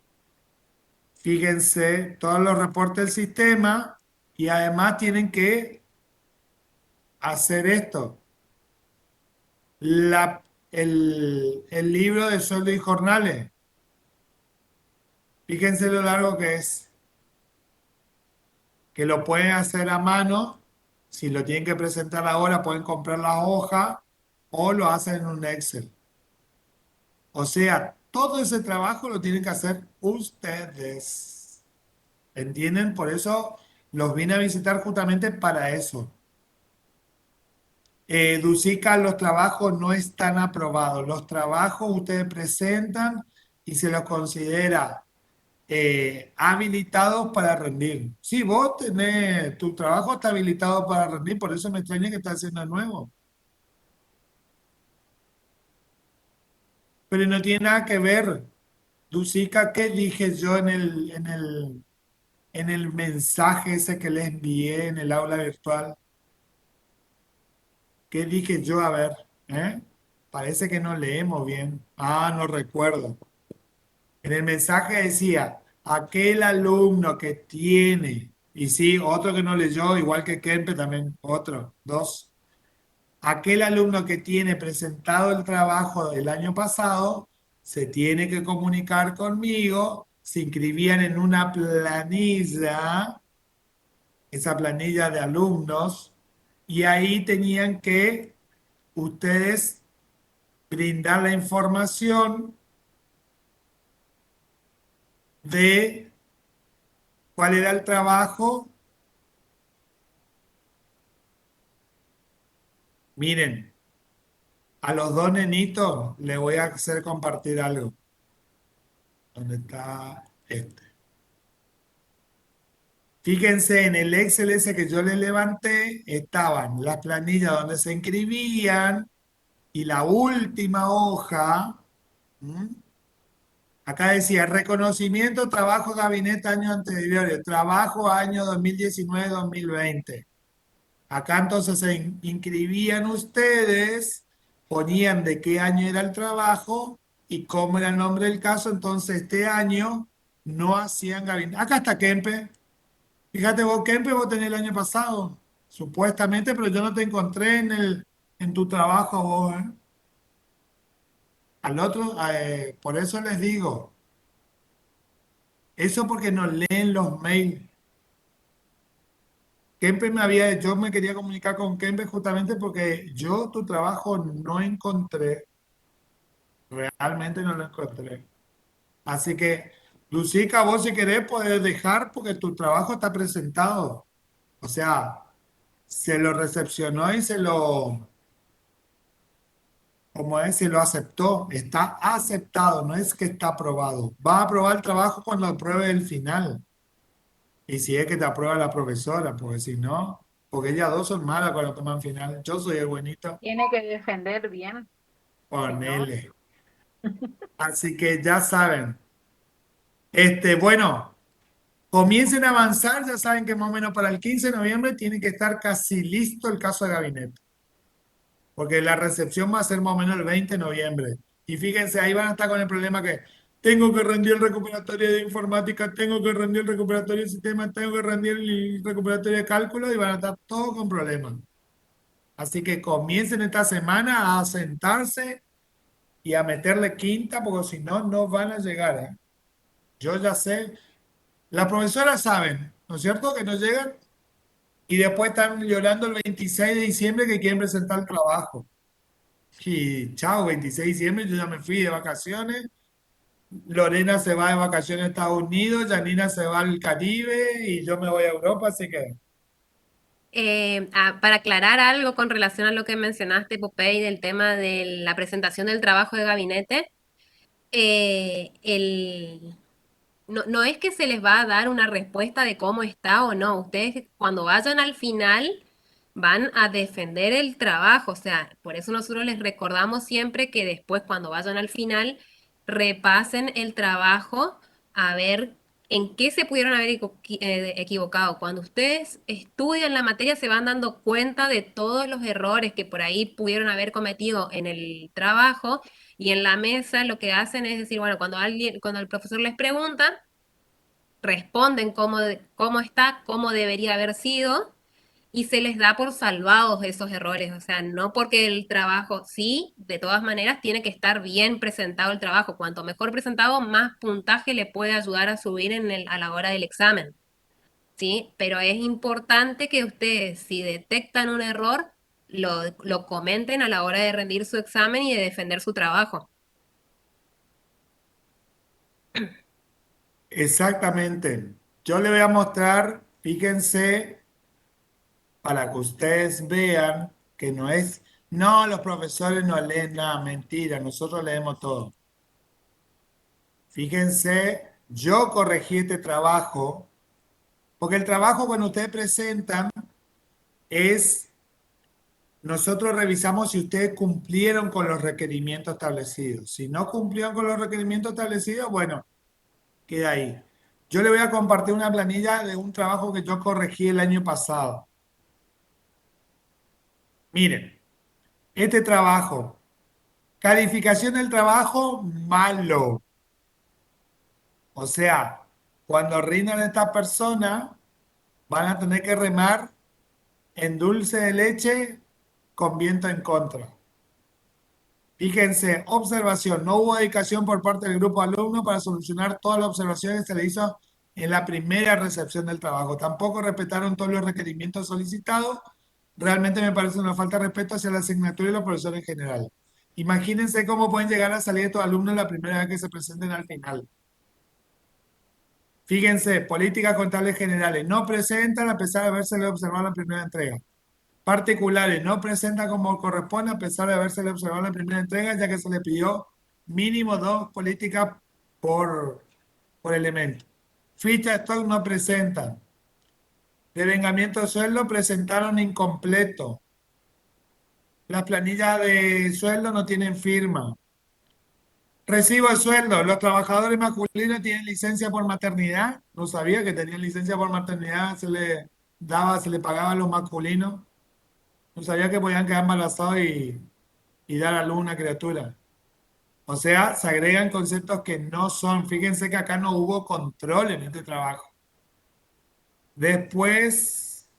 fíjense, todos los reportes del sistema y además tienen que hacer esto. El libro de sueldo y jornales. Fíjense lo largo que es. Que lo pueden hacer a mano. Si lo tienen que presentar ahora, pueden comprar la hoja o lo hacen en un Excel. O sea, todo ese trabajo lo tienen que hacer ustedes. ¿Entienden? Por eso los vine a visitar justamente para eso. Ducica, los trabajos no están aprobados. Los trabajos ustedes presentan y se los considera habilitados para rendir. Sí, vos tenés, tu trabajo está habilitado para rendir, por eso me extraña que estás haciendo de nuevo. pero no tiene nada que ver. Lucica, ¿qué dije yo en el mensaje ese que le envié en el aula virtual? ¿Qué dije yo? A ver, ¿eh? Parece que no leemos bien. Ah, no recuerdo. En el mensaje decía, aquel alumno que tiene, y sí, otro que no leyó, igual que Kempe también, otro, dos. Aquel alumno que tiene presentado el trabajo del año pasado, se tiene que comunicar conmigo, se inscribían en una planilla, esa planilla de alumnos, y ahí tenían que ustedes brindar la información de cuál era el trabajo. Miren, a los dos nenitos les voy a hacer compartir algo. ¿Dónde está este? Fíjense, en el Excel ese que yo les levanté, estaban las planillas donde se inscribían y la última hoja. ¿m? Acá decía reconocimiento, trabajo, gabinete, año anterior, trabajo, año 2019-2020. Acá entonces se inscribían ustedes, ponían de qué año era el trabajo y cómo era el nombre del caso. Entonces este año no hacían gabinete. Acá está Kempe. Fíjate vos, Kempe, vos tenés el año pasado, supuestamente, pero yo no te encontré en tu trabajo vos, ¿eh? Al otro, por eso les digo, eso porque no leen los mails. Yo me quería comunicar con Kempe justamente porque yo tu trabajo no encontré, realmente no lo encontré. Así que, Lucica, vos si querés podés dejar porque tu trabajo está presentado. O sea, se lo recepcionó y como es, se lo aceptó. Está aceptado, no es que está aprobado. Va a aprobar el trabajo cuando apruebe el final. Y si es que te aprueba la profesora, porque si no, porque ellas dos son malas cuando toman final. Yo soy el buenito.
Tiene que defender bien, si no,
Ponele. Así que ya saben. Bueno, comiencen a avanzar. Ya saben que más o menos para el 15 de noviembre tiene que estar casi listo el caso de gabinete. Porque la recepción va a ser más o menos el 20 de noviembre. Y fíjense, ahí van a estar con el problema que tengo que rendir el recuperatorio de informática, tengo que rendir el recuperatorio de sistemas, tengo que rendir el recuperatorio de cálculo y van a estar todos con problemas. Así que comiencen esta semana a sentarse y a meterle quinta, porque si no, no van a llegar, ¿eh? Yo ya sé, las profesoras saben, ¿no es cierto? Que no llegan y después están llorando el 26 de diciembre que quieren presentar el trabajo. Y chao, 26 de diciembre yo ya me fui de vacaciones. Lorena se va de vacaciones a Estados Unidos, Janina se va al Caribe y yo me voy a Europa, así que
Para aclarar algo con relación a lo que mencionaste, Popey, del tema de la presentación del trabajo de gabinete, eh, el, no es que se les va a dar una respuesta de cómo está o no. Ustedes cuando vayan al final van a defender el trabajo. O sea, por eso nosotros les recordamos siempre que después cuando vayan al final repasen el trabajo a ver en qué se pudieron haber equivocado. Cuando ustedes estudian la materia se van dando cuenta de todos los errores que por ahí pudieron haber cometido en el trabajo y en la mesa lo que hacen es decir, bueno, cuando el profesor les pregunta, responden cómo está, cómo debería haber sido, y se les da por salvados esos errores. O sea, no porque el trabajo, sí, de todas maneras, tiene que estar bien presentado el trabajo. Cuanto mejor presentado, más puntaje le puede ayudar a subir a la hora del examen. ¿Sí? Pero es importante que ustedes, si detectan un error, lo comenten a la hora de rendir su examen y de defender su trabajo.
exactamente. Yo le voy a mostrar, fíjense, para que ustedes vean que no, los profesores no leen nada, mentira, nosotros leemos todo. Fíjense, yo corregí este trabajo, porque el trabajo cuando ustedes presentan es nosotros revisamos si ustedes cumplieron con los requerimientos establecidos. Si no cumplieron con los requerimientos establecidos, bueno, queda ahí. Yo le voy a compartir una planilla de un trabajo que yo corregí el año pasado. Miren, este trabajo, calificación del trabajo, malo. O sea, cuando rindan esta persona, van a tener que remar en dulce de leche con viento en contra. Fíjense, observación, no hubo dedicación por parte del grupo de alumnos para solucionar todas las observaciones que se le hizo en la primera recepción del trabajo. Tampoco respetaron todos los requerimientos solicitados. Realmente me parece una falta de respeto hacia la asignatura y los profesores en general. Imagínense cómo pueden llegar a salir estos alumnos la primera vez que se presenten al final. Fíjense, políticas contables generales no presentan a pesar de haberse observado en la primera entrega. Particulares no presentan como corresponde a pesar de haberse observado en la primera entrega, ya que se le pidió mínimo 2 políticas por elemento. Ficha de stock no presentan. Devengamiento de sueldo presentaron incompleto. Las planillas de sueldo no tienen firma. Recibo de sueldo. Los trabajadores masculinos tienen licencia por maternidad. No sabía que tenían licencia por maternidad. Se le pagaba a los masculinos. No sabía que podían quedar embarazados y dar a luz una criatura. O sea, se agregan conceptos que no son. Fíjense que acá no hubo control en este trabajo. Después,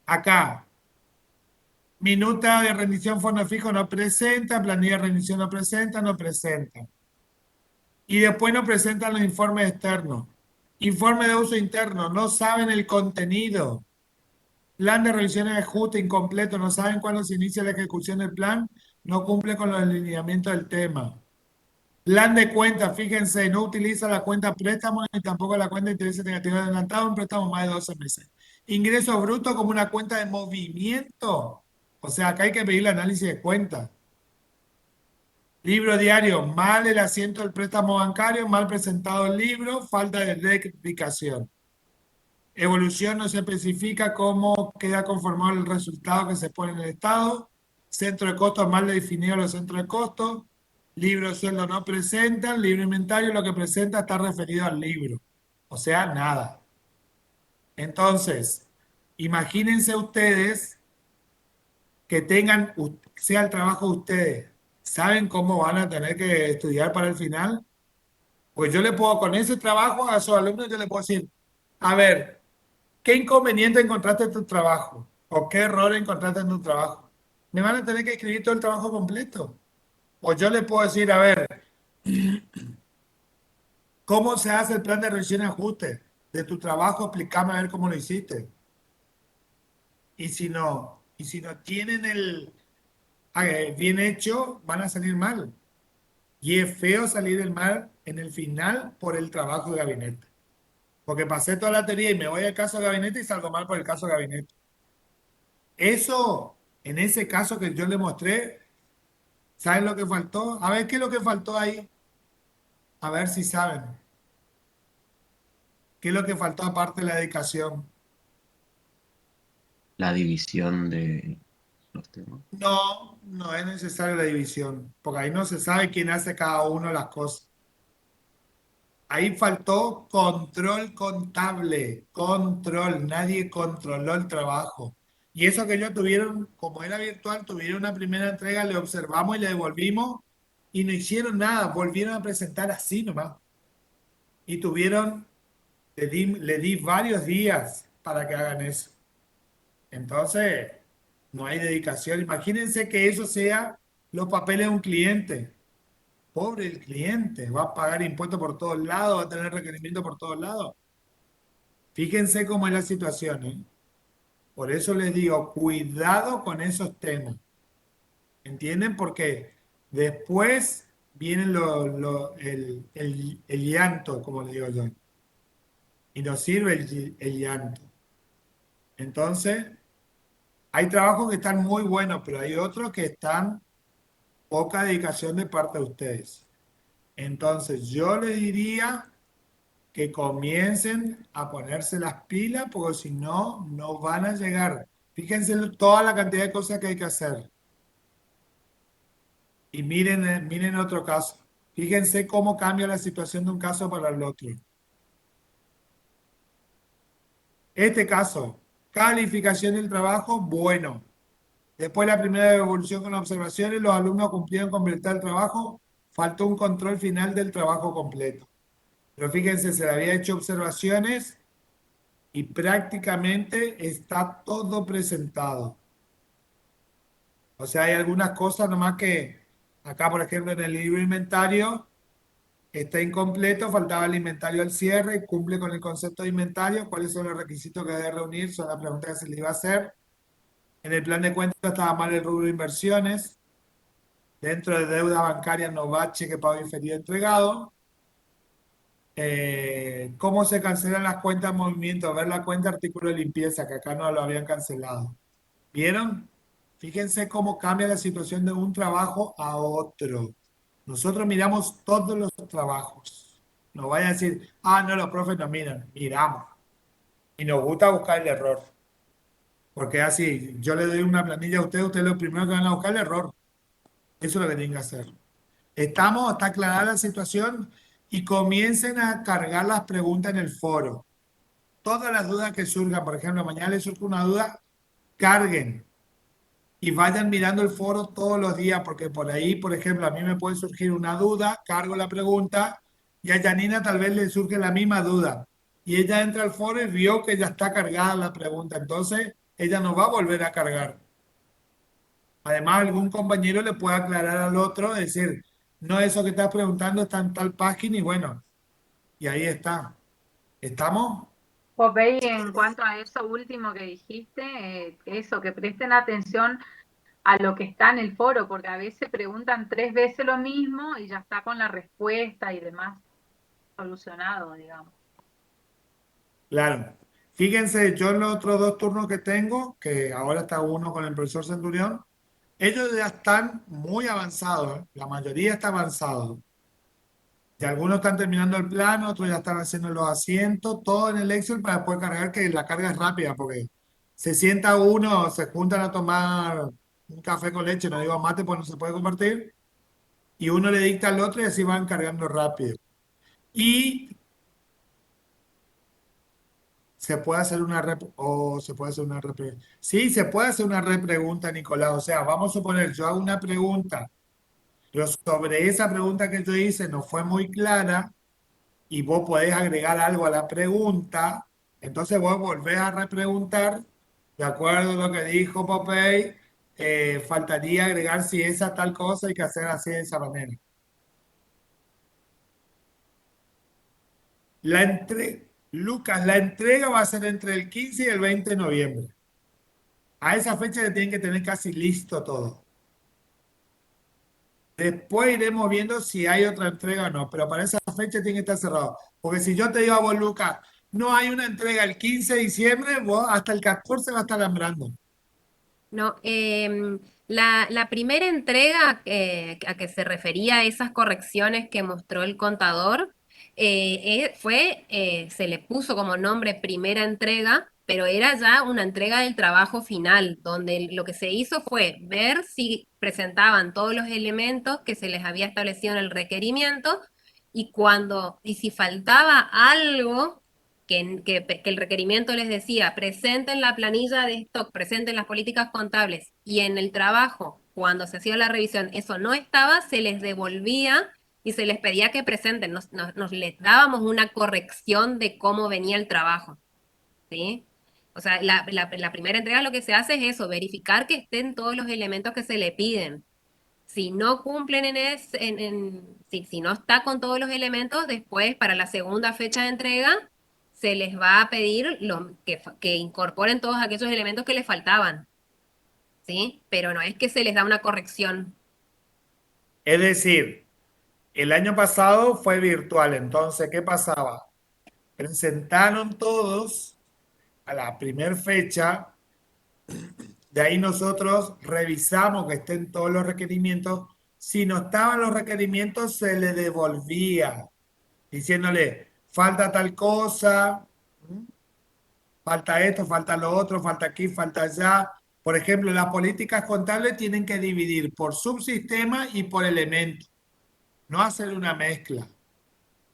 acá, minuta de rendición fondo fijo no presenta, planilla de rendición no presenta, no presenta. Y después no presentan los informes externos. Informe de uso interno, no saben el contenido. Plan de revisiones de ajuste incompleto, no saben cuándo se inicia la ejecución del plan, no cumple con los alineamientos del tema. Plan de cuenta, fíjense, no utiliza la cuenta préstamo ni tampoco la cuenta de intereses negativos adelantados en préstamo más de 12 meses. Ingreso bruto como una cuenta de movimiento. O sea, acá hay que pedir el análisis de cuenta. Libro diario, mal el asiento del préstamo bancario, mal presentado el libro, falta de rectificación. Evolución no se especifica cómo queda conformado el resultado que se pone en el estado. Centro de costos mal definido los centros de costos. Libro de sueldo no presentan. Libro inventario lo que presenta está referido al libro. O sea, nada. Entonces, imagínense ustedes que tengan, sea el trabajo de ustedes. ¿Saben cómo van a tener que estudiar para el final? Pues yo le puedo, con ese trabajo a sus alumnos, yo le puedo decir, a ver, ¿qué inconveniente encontraste en tu trabajo? ¿O qué error encontraste en tu trabajo? Me van a tener que escribir todo el trabajo completo. O yo le puedo decir, a ver, ¿cómo se hace el plan de revisión y ajuste de tu trabajo? Explícame a ver cómo lo hiciste. Y si no tienen el bien hecho, van a salir mal. Y es feo salir del mal en el final por el trabajo de gabinete. Porque pasé toda la teoría y me voy al caso de gabinete y salgo mal por el caso de gabinete. Eso, en ese caso que yo le mostré, ¿saben lo que faltó? A ver, ¿qué es lo que faltó ahí? A ver si saben. ¿Qué es lo que faltó aparte de la dedicación?
La división de los temas.
No, no es necesaria la división, porque ahí no se sabe quién hace cada uno de las cosas. Ahí faltó control contable, control, nadie controló el trabajo. Y eso que ellos tuvieron, como era virtual, tuvieron una primera entrega, le observamos y le devolvimos y no hicieron nada, volvieron a presentar así nomás. Y le di varios días para que hagan eso. Entonces, no hay dedicación. Imagínense que eso sea los papeles de un cliente. Pobre el cliente, va a pagar impuestos por todos lados, va a tener requerimientos por todos lados. Fíjense cómo es la situación, ¿eh? Por eso les digo, cuidado con esos temas. ¿Entienden? Porque después viene el llanto, como le digo yo. Y nos sirve el llanto. Entonces, hay trabajos que están muy buenos, pero hay otros que están poca dedicación de parte de ustedes. Entonces, yo les diría que comiencen a ponerse las pilas, porque si no, no van a llegar. Fíjense toda la cantidad de cosas que hay que hacer. Y miren, miren otro caso. Fíjense cómo cambia la situación de un caso para el otro. Este caso, calificación del trabajo, bueno. Después la primera devolución con observaciones, los alumnos cumplieron con completar el trabajo, faltó un control final del trabajo completo. Pero fíjense, se le había hecho observaciones y prácticamente está todo presentado. O sea, hay algunas cosas nomás que acá, por ejemplo, en el libro inventario está incompleto, faltaba el inventario al cierre, cumple con el concepto de inventario, cuáles son los requisitos que debe reunir, son las preguntas que se le iba a hacer. En el plan de cuentas estaba mal el rubro de inversiones. Dentro de deuda bancaria no va cheque pago inferior entregado. ¿Cómo se cancelan las cuentas de movimiento? Ver la cuenta artículo de limpieza, que acá no lo habían cancelado. ¿Vieron? Fíjense cómo cambia la situación de un trabajo a otro. Nosotros miramos todos los trabajos. No vaya a decir, ah, no, los profes no miran. Miramos. Y nos gusta buscar el error. Porque así, yo le doy una planilla a ustedes lo primero que van a buscar el error. Eso es lo que tienen que hacer. Está aclarada la situación y comiencen a cargar las preguntas en el foro. Todas las dudas que surjan, por ejemplo, mañana les surge una duda, carguen y vayan mirando el foro todos los días, porque por ahí, por ejemplo, a mí me puede surgir una duda, cargo la pregunta y a Janina tal vez le surge la misma duda. Y ella entra al foro y vio que ya está cargada la pregunta, entonces ella no va a volver a cargar. Además, algún compañero le puede aclarar al otro, decir, no, eso que estás preguntando está en tal página y bueno, y ahí está. ¿Estamos?
Popey, en cuanto a eso último que dijiste, eso, que presten atención a lo que está en el foro, porque a veces preguntan 3 veces lo mismo y ya está con la respuesta y demás solucionado, digamos.
Claro. Fíjense, yo en los otros 2 turnos que tengo, que ahora está uno con el profesor Centurión, ellos ya están muy avanzados, ¿eh? La mayoría está avanzado. Y algunos están terminando el plano, otros ya están haciendo los asientos, todo en el Excel para poder cargar, que la carga es rápida, porque se sienta uno, se juntan a tomar un café con leche, no digo mate, pues no se puede compartir, y uno le dicta al otro y así van cargando rápido. Y se puede hacer una se puede hacer una sí, se puede hacer una repregunta, Nicolás. O sea, vamos a suponer, yo hago una pregunta, pero sobre esa pregunta que yo hice no fue muy clara y vos podés agregar algo a la pregunta, entonces vos volvés a repreguntar, de acuerdo a lo que dijo Popey, faltaría agregar si esa tal cosa hay que hacer así de esa manera. Lucas, la entrega va a ser entre el 15 y el 20 de noviembre. A esa fecha ya tienen que tener casi listo todo. Después iremos viendo si hay otra entrega o no, pero para esa fecha tiene que estar cerrado. Porque si yo te digo a vos, Lucas, no hay una entrega el 15 de diciembre, vos hasta el 14 va a estar alambrando.
No, la primera entrega a que se refería a esas correcciones que mostró el contador se le puso como nombre primera entrega, pero era ya una entrega del trabajo final, donde lo que se hizo fue ver si presentaban todos los elementos que se les había establecido en el requerimiento y si faltaba algo que el requerimiento les decía, presenten la planilla de stock, presenten las políticas contables, y en el trabajo, cuando se hacía la revisión, eso no estaba, se les devolvía y se les pedía que presenten, nos les dábamos una corrección de cómo venía el trabajo, ¿sí? O sea, la primera entrega lo que se hace es eso, verificar que estén todos los elementos que se le piden. Si no cumplen si no está con todos los elementos, después para la segunda fecha de entrega se les va a pedir que incorporen todos aquellos elementos que les faltaban, ¿sí? Pero no es que se les da una corrección.
Es decir, el año pasado fue virtual, entonces, ¿qué pasaba? Presentaron todos a la primera fecha. De ahí nosotros revisamos que estén todos los requerimientos. Si no estaban los requerimientos, se le devolvía, diciéndole, falta tal cosa, ¿m? Falta esto, falta lo otro, falta aquí, falta allá. Por ejemplo, las políticas contables tienen que dividir por subsistema y por elemento, no hacer una mezcla.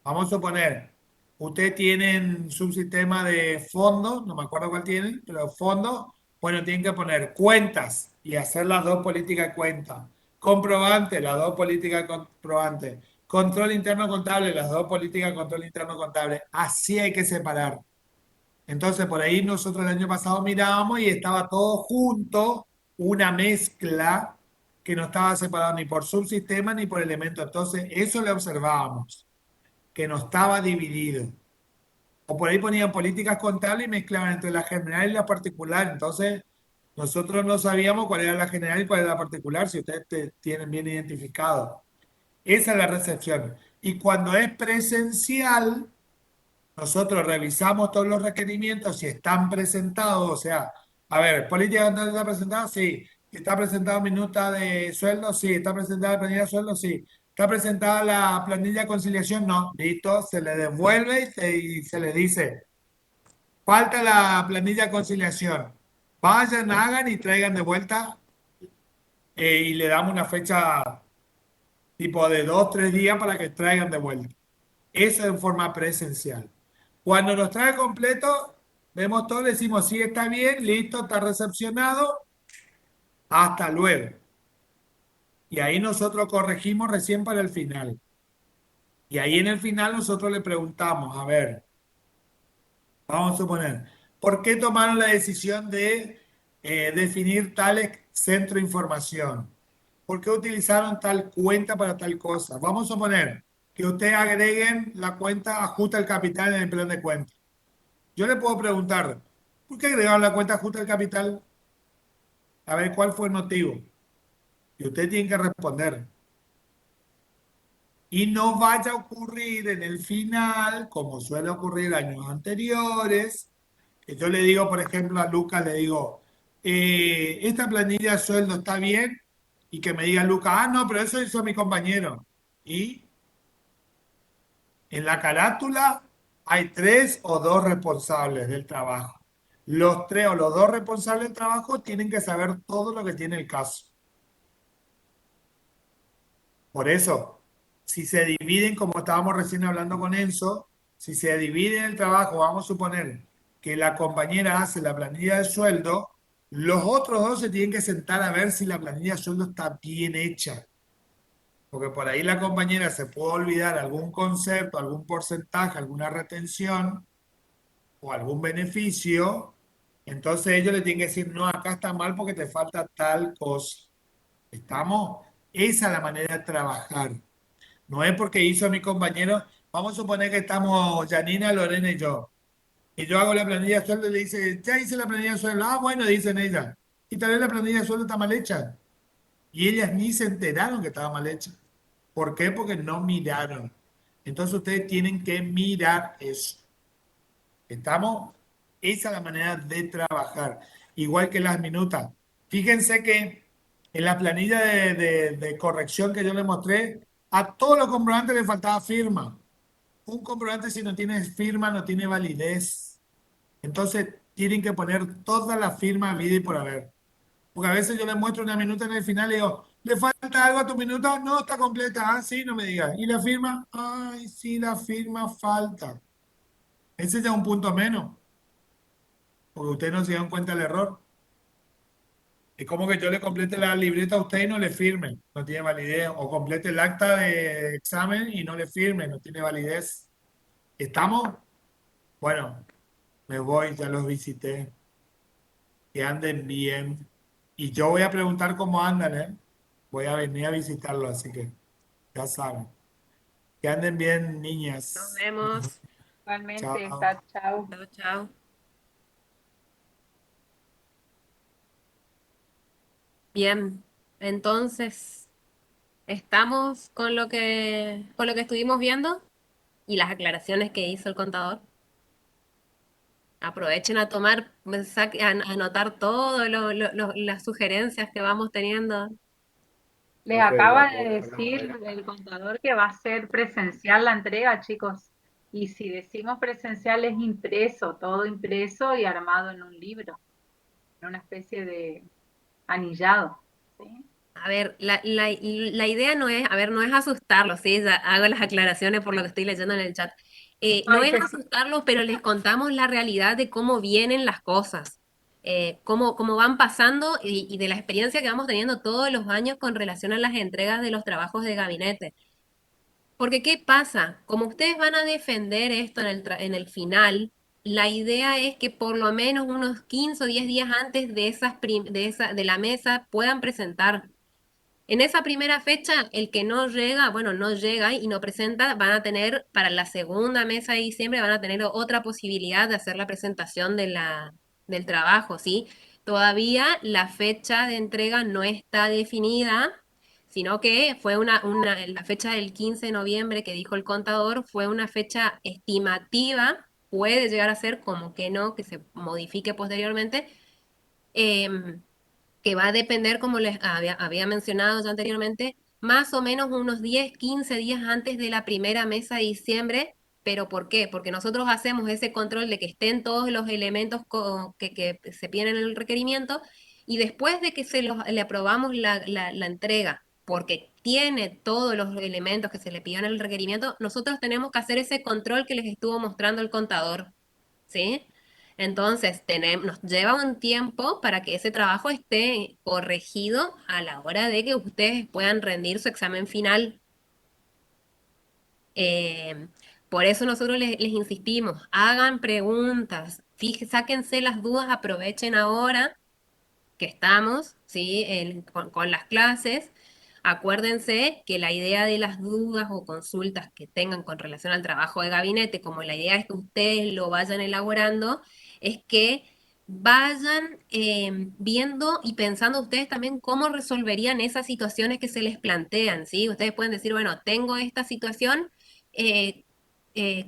Vamos a suponer, ustedes tienen subsistema de fondos, no me acuerdo cuál tienen, pero fondos, bueno, tienen que poner cuentas y hacer las dos políticas de cuentas. Comprobante, las dos políticas de comprobante. Control interno contable, las dos políticas de control interno contable. Así hay que separar. Entonces, por ahí nosotros el año pasado mirábamos y estaba todo junto, una mezcla que no estaba separado ni por subsistema ni por elemento. Entonces, eso le observábamos, que no estaba dividido. O por ahí ponían políticas contables y mezclaban entre la general y la particular. Entonces, nosotros no sabíamos cuál era la general y cuál era la particular, si ustedes tienen bien identificado. Esa es la recepción. Y cuando es presencial, nosotros revisamos todos los requerimientos si están presentados, o sea, a ver, política control está presentada, sí. Está presentada minuta de sueldo, sí. Está presentada la planilla de sueldo, sí. Está presentada la planilla de conciliación, no. Listo, se le devuelve y se le dice, falta la planilla de conciliación. Vayan, hagan y traigan de vuelta y le damos una fecha tipo de 2, 3 días para que traigan de vuelta. Eso en forma presencial. Cuando nos trae completo, vemos todo, le decimos, sí, está bien, listo, está recepcionado, hasta luego. Y ahí nosotros corregimos recién para el final. Y ahí en el final nosotros le preguntamos, a ver, vamos a suponer, ¿por qué tomaron la decisión de definir tal centro de información? ¿Por qué utilizaron tal cuenta para tal cosa? Vamos a suponer que ustedes agreguen la cuenta ajuste al capital en el plan de cuenta. Yo le puedo preguntar, ¿por qué agregaron la cuenta ajuste al capital? A ver, ¿cuál fue el motivo? Y usted tiene que responder. Y no vaya a ocurrir en el final, como suele ocurrir años anteriores, que yo le digo, por ejemplo, a Lucas, le digo, esta planilla de sueldo está bien, y que me diga Lucas, ah, no, pero eso hizo mi compañero. Y en la carátula hay 3 o 2 responsables del trabajo. Los 3 o los 2 responsables del trabajo tienen que saber todo lo que tiene el caso. Por eso, si se dividen, como estábamos recién hablando con Enzo, si se divide el trabajo, vamos a suponer que la compañera hace la planilla de sueldo, los otros 2 se tienen que sentar a ver si la planilla de sueldo está bien hecha. Porque por ahí la compañera se puede olvidar algún concepto, algún porcentaje, alguna retención o algún beneficio. Entonces ellos le tienen que decir, no, acá está mal porque te falta tal cosa. ¿Estamos? Esa es la manera de trabajar. No es porque hizo mi compañero. Vamos a suponer que estamos Janina, Lorena y yo. Y yo hago la planilla de sueldo y le dice, ya hice la planilla de sueldo. Ah, bueno, dicen ellas. Y tal vez la planilla de sueldo está mal hecha. Y ellas ni se enteraron que estaba mal hecha. ¿Por qué? Porque no miraron. Entonces ustedes tienen que mirar eso. ¿Estamos? Esa es la manera de trabajar. Igual que las minutas. Fíjense que en la planilla de corrección que yo les mostré, a todos los comprobantes les faltaba firma. Un comprobante si no tiene firma no tiene validez. Entonces tienen que poner toda la firma vida y por haber. Porque a veces yo les muestro una minuta en el final y digo, ¿le falta algo a tu minuta? No, está completa. Ah, sí, no me digas. ¿Y la firma? Ay, sí, la firma falta. Ese ya es un punto menos, porque ustedes no se dieron cuenta del error. Es como que yo le complete la libreta a usted y no le firme, no tiene validez. O complete el acta de examen y no le firme, no tiene validez. ¿Estamos? Bueno, me voy, ya los visité. Que anden bien. Y yo voy a preguntar cómo andan, ¿eh? Voy a venir a visitarlo, así que ya saben. Que anden bien,
Nos
niñas.
vemos.
Igualmente,
Chao.
chao, chao.
Chao, chao. Bien, entonces estamos con lo que estuvimos viendo y las aclaraciones que hizo el contador. Aprovechen a tomar, a anotar todo las sugerencias que vamos teniendo.
Les acaba de decir el contador que va a ser presencial la entrega, chicos. Y si decimos presencial es impreso, todo impreso y armado en un libro, en una especie de anillado, ¿sí?
A ver, la idea no es, a ver, no es asustarlos, ¿sí? Ya hago las aclaraciones por lo que estoy leyendo en el chat. No
Ay,
es
que sí.
asustarlos, pero les contamos la realidad de cómo vienen las cosas, cómo van pasando y de la experiencia que vamos teniendo todos los años con relación a las entregas de los trabajos de gabinete. Porque, ¿qué pasa? Como ustedes van a defender esto en el final, la idea es que por lo menos unos 15 o 10 días antes de de la mesa puedan presentar. En esa primera fecha, el que no llega, bueno, no llega y no presenta, van a tener, para la segunda mesa de diciembre, van a tener otra posibilidad de hacer la presentación del trabajo, ¿sí? Todavía la fecha de entrega no está definida, sino que fue la fecha del 15 de noviembre que dijo el contador, fue una fecha estimativa, puede llegar a ser como que no, que se modifique posteriormente. em, que va a depender, como les había mencionado ya anteriormente, más o menos unos 10, 15 días antes de la primera mesa de diciembre. ¿Pero por qué? Porque nosotros hacemos ese control de que estén todos los elementos que se piden en el requerimiento y después de que le aprobamos la entrega, porque tiene todos los elementos que se le pidió en el requerimiento, nosotros tenemos que hacer ese control que les estuvo mostrando el contador, ¿sí? Entonces, nos lleva un tiempo para que ese trabajo esté corregido a la hora de que ustedes puedan rendir su examen final. Eh, por eso nosotros les insistimos, hagan preguntas, sáquense las dudas, aprovechen ahora que estamos, ¿sí? Con las clases. Acuérdense que la idea de las dudas o consultas que tengan con relación al trabajo de gabinete, como la idea es que ustedes lo vayan elaborando, es que vayan viendo y pensando ustedes también cómo resolverían esas situaciones que se les plantean, ¿sí? Ustedes pueden decir, bueno, tengo esta situación, eh,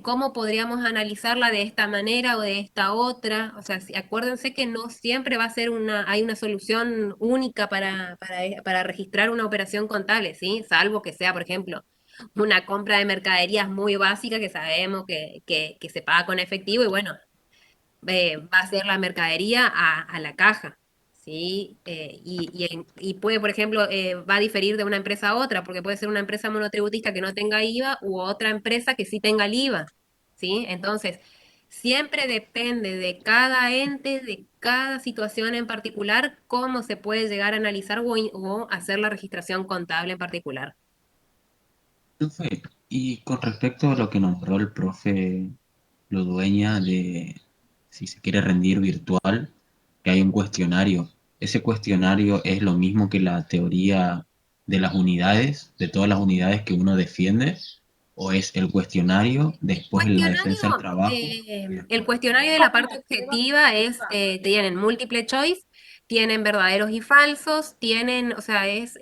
cómo podríamos analizarla de esta manera o de esta otra. O sea, acuérdense que no siempre va a ser hay una solución única para registrar una operación contable, ¿sí? Salvo que sea, por ejemplo, una compra de mercaderías muy básica que sabemos que se paga con efectivo y bueno, va a ser la mercadería a la caja, ¿sí? Y puede, por ejemplo, va a diferir de una empresa a otra, porque puede ser una empresa monotributista que no tenga IVA u otra empresa que sí tenga el IVA, ¿sí? Entonces, siempre depende de cada ente, de cada situación en particular, cómo se puede llegar a analizar o hacer la registración contable en particular.
Profe, y con respecto a lo que nombró el profe Ludueña de si se quiere rendir virtual, que hay un cuestionario. ¿Ese cuestionario es lo mismo que la teoría de las unidades, de todas las unidades que uno defiende? ¿O es el cuestionario, después en la defensa del trabajo?
El cuestionario de la parte objetiva tienen múltiple choice, tienen verdaderos y falsos, tienen, o sea, es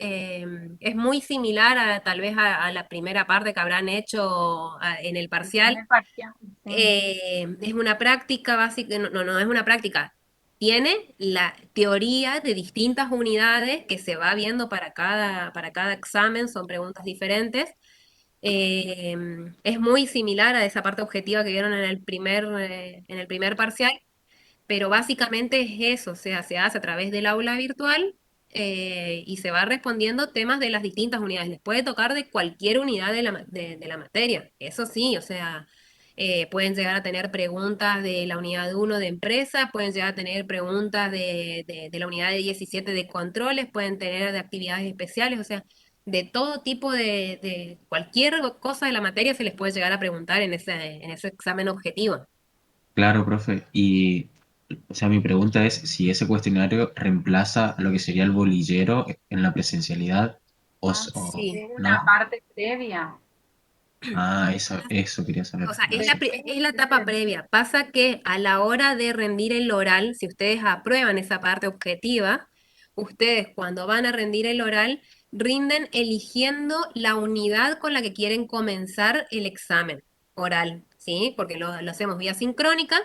muy similar tal vez a la primera parte que habrán hecho en el parcial.
Examen parcial, sí.
Es una práctica básica, no es una práctica. Tiene la teoría de distintas unidades que se va viendo para cada examen, son preguntas diferentes. Eh, es muy similar a esa parte objetiva que vieron en el primer parcial, pero básicamente es eso, o sea, se hace a través del aula virtual y se va respondiendo temas de las distintas unidades. Les puede tocar de cualquier unidad de la materia, eso sí, o sea, pueden llegar a tener preguntas de la unidad 1 de empresa, pueden llegar a tener preguntas de la unidad de 17 de controles, pueden tener de actividades especiales, o sea, de todo tipo de cualquier cosa de la materia se les puede llegar a preguntar en ese examen objetivo.
Claro, profe. Y, o sea, mi pregunta es si ese cuestionario reemplaza lo que sería el bolillero en la presencialidad o
Sí.
Es una
no.
parte previa.
Ah, eso quería saber.
O sea,
Gracias.
es la etapa previa. Pasa que a la hora de rendir el oral, si ustedes aprueban esa parte objetiva, ustedes cuando van a rendir el oral, rinden eligiendo la unidad con la que quieren comenzar el examen oral, ¿sí? Porque lo hacemos vía sincrónica.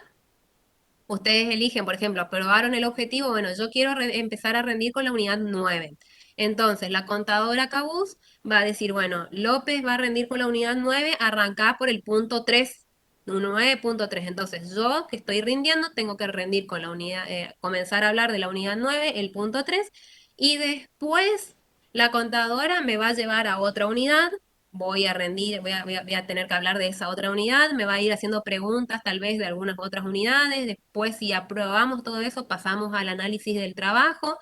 Ustedes eligen, por ejemplo, aprobaron el objetivo, bueno, yo quiero empezar a rendir con la unidad 9. Entonces, la contadora Cabuz va a decir, bueno, López va a rendir con la unidad 9, arrancá por el punto 3, un 9.3. Entonces, yo que estoy rindiendo, tengo que rendir con la unidad, comenzar a hablar de la unidad 9, el punto 3, y después la contadora me va a llevar a otra unidad, voy a rendir, voy a tener que hablar de esa otra unidad, me va a ir haciendo preguntas tal vez de algunas otras unidades, después si aprobamos todo eso, pasamos al análisis del trabajo,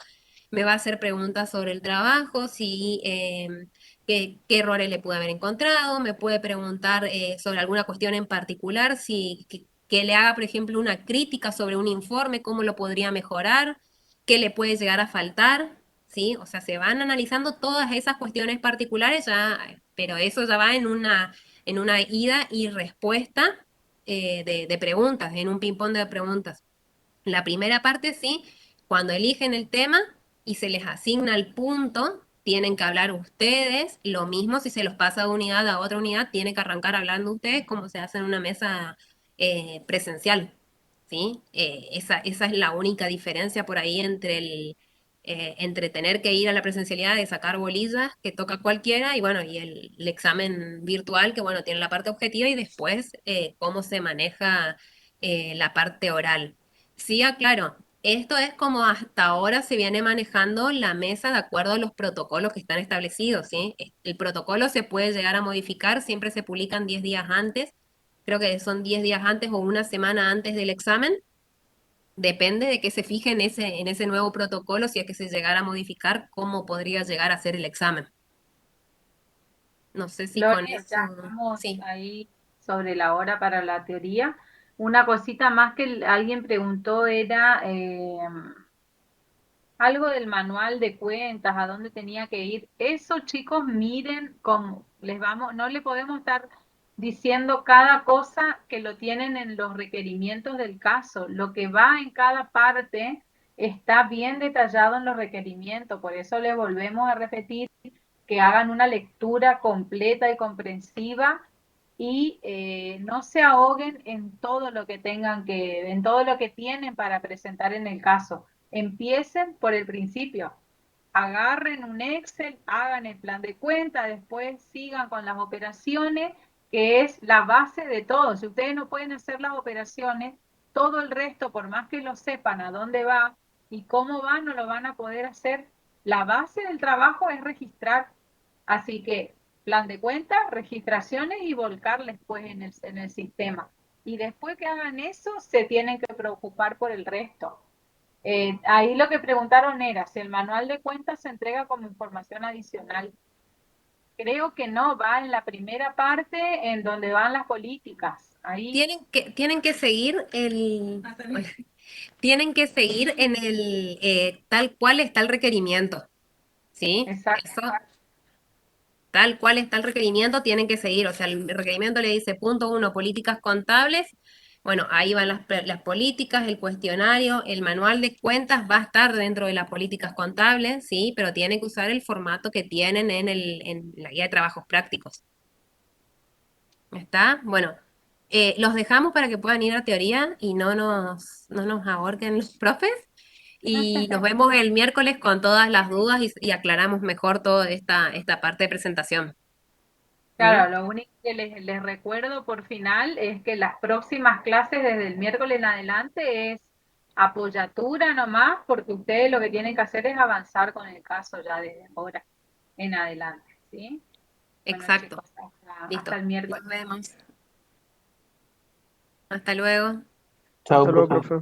me va a hacer preguntas sobre el trabajo, si qué errores le pude haber encontrado, me puede preguntar sobre alguna cuestión en particular, si que le haga, por ejemplo, una crítica sobre un informe, cómo lo podría mejorar, qué le puede llegar a faltar, ¿sí? O sea, se van analizando todas esas cuestiones particulares ya, pero eso ya va en una ida y respuesta de preguntas, en un ping-pong de preguntas. La primera parte sí, cuando eligen el tema y se les asigna el punto, tienen que hablar ustedes. Lo mismo si se los pasa de unidad a otra unidad, tienen que arrancar hablando ustedes como se hace en una mesa presencial. ¿Sí? Esa es la única diferencia por ahí entre tener que ir a la presencialidad de sacar bolillas que toca cualquiera y bueno, y el examen virtual que bueno, tiene la parte objetiva y después cómo se maneja la parte oral. Sí, aclaro. Esto es como hasta ahora se viene manejando la mesa de acuerdo a los protocolos que están establecidos, ¿sí? El protocolo se puede llegar a modificar, siempre se publican 10 días antes, creo que son 10 días antes o una semana antes del examen, depende de que se fije en ese nuevo protocolo, si es que se llegara a modificar, cómo podría llegar a ser el examen. No sé si
Lore,
con
ya
eso,
estamos
sí.
ahí sobre la hora para la teoría. Una cosita más que alguien preguntó era algo del manual de cuentas, a dónde tenía que ir. Eso, chicos, miren cómo les vamos, no le podemos estar diciendo cada cosa que lo tienen en los requerimientos del caso. Lo que va en cada parte está bien detallado en los requerimientos, por eso les volvemos a repetir que hagan una lectura completa y comprensiva y no se ahoguen en todo lo que tengan que, en todo lo que tienen para presentar en el caso. Empiecen por el principio. Agarren un Excel, hagan el plan de cuenta, después sigan con las operaciones, que es la base de todo. Si ustedes no pueden hacer las operaciones, todo el resto, por más que lo sepan a dónde va y cómo va, no lo van a poder hacer. La base del trabajo es registrar. Así que plan de cuenta, registraciones y volcarles pues en el sistema. Y después que hagan eso, se tienen que preocupar por el resto. Ahí lo que preguntaron era si el manual de cuentas se entrega como información adicional. Creo que no, va en la primera parte en donde van las políticas. Ahí,
Tienen que seguir tienen que seguir en tal cual está el requerimiento, ¿sí?
exacto.
Eso, tal cual está el requerimiento, tienen que seguir. O sea, el requerimiento le dice punto uno, políticas contables. Bueno, ahí van las políticas, el cuestionario, el manual de cuentas va a estar dentro de las políticas contables, ¿sí? Pero tiene que usar el formato que tienen en la guía de trabajos prácticos. ¿Está? Bueno, los dejamos para que puedan ir a teoría y no nos ahorquen los profes. Y nos vemos el miércoles con todas las dudas y aclaramos mejor toda esta parte de presentación. ¿Mm?
Claro, lo único que les recuerdo por final es que las próximas clases desde el miércoles en adelante es apoyatura nomás, porque ustedes lo que tienen que hacer es avanzar con el caso ya desde ahora en adelante, ¿sí? Bueno,
Exacto.
chicos, hasta
Listo.
el miércoles.
Nos vemos. Hasta luego.
Hasta luego, profe.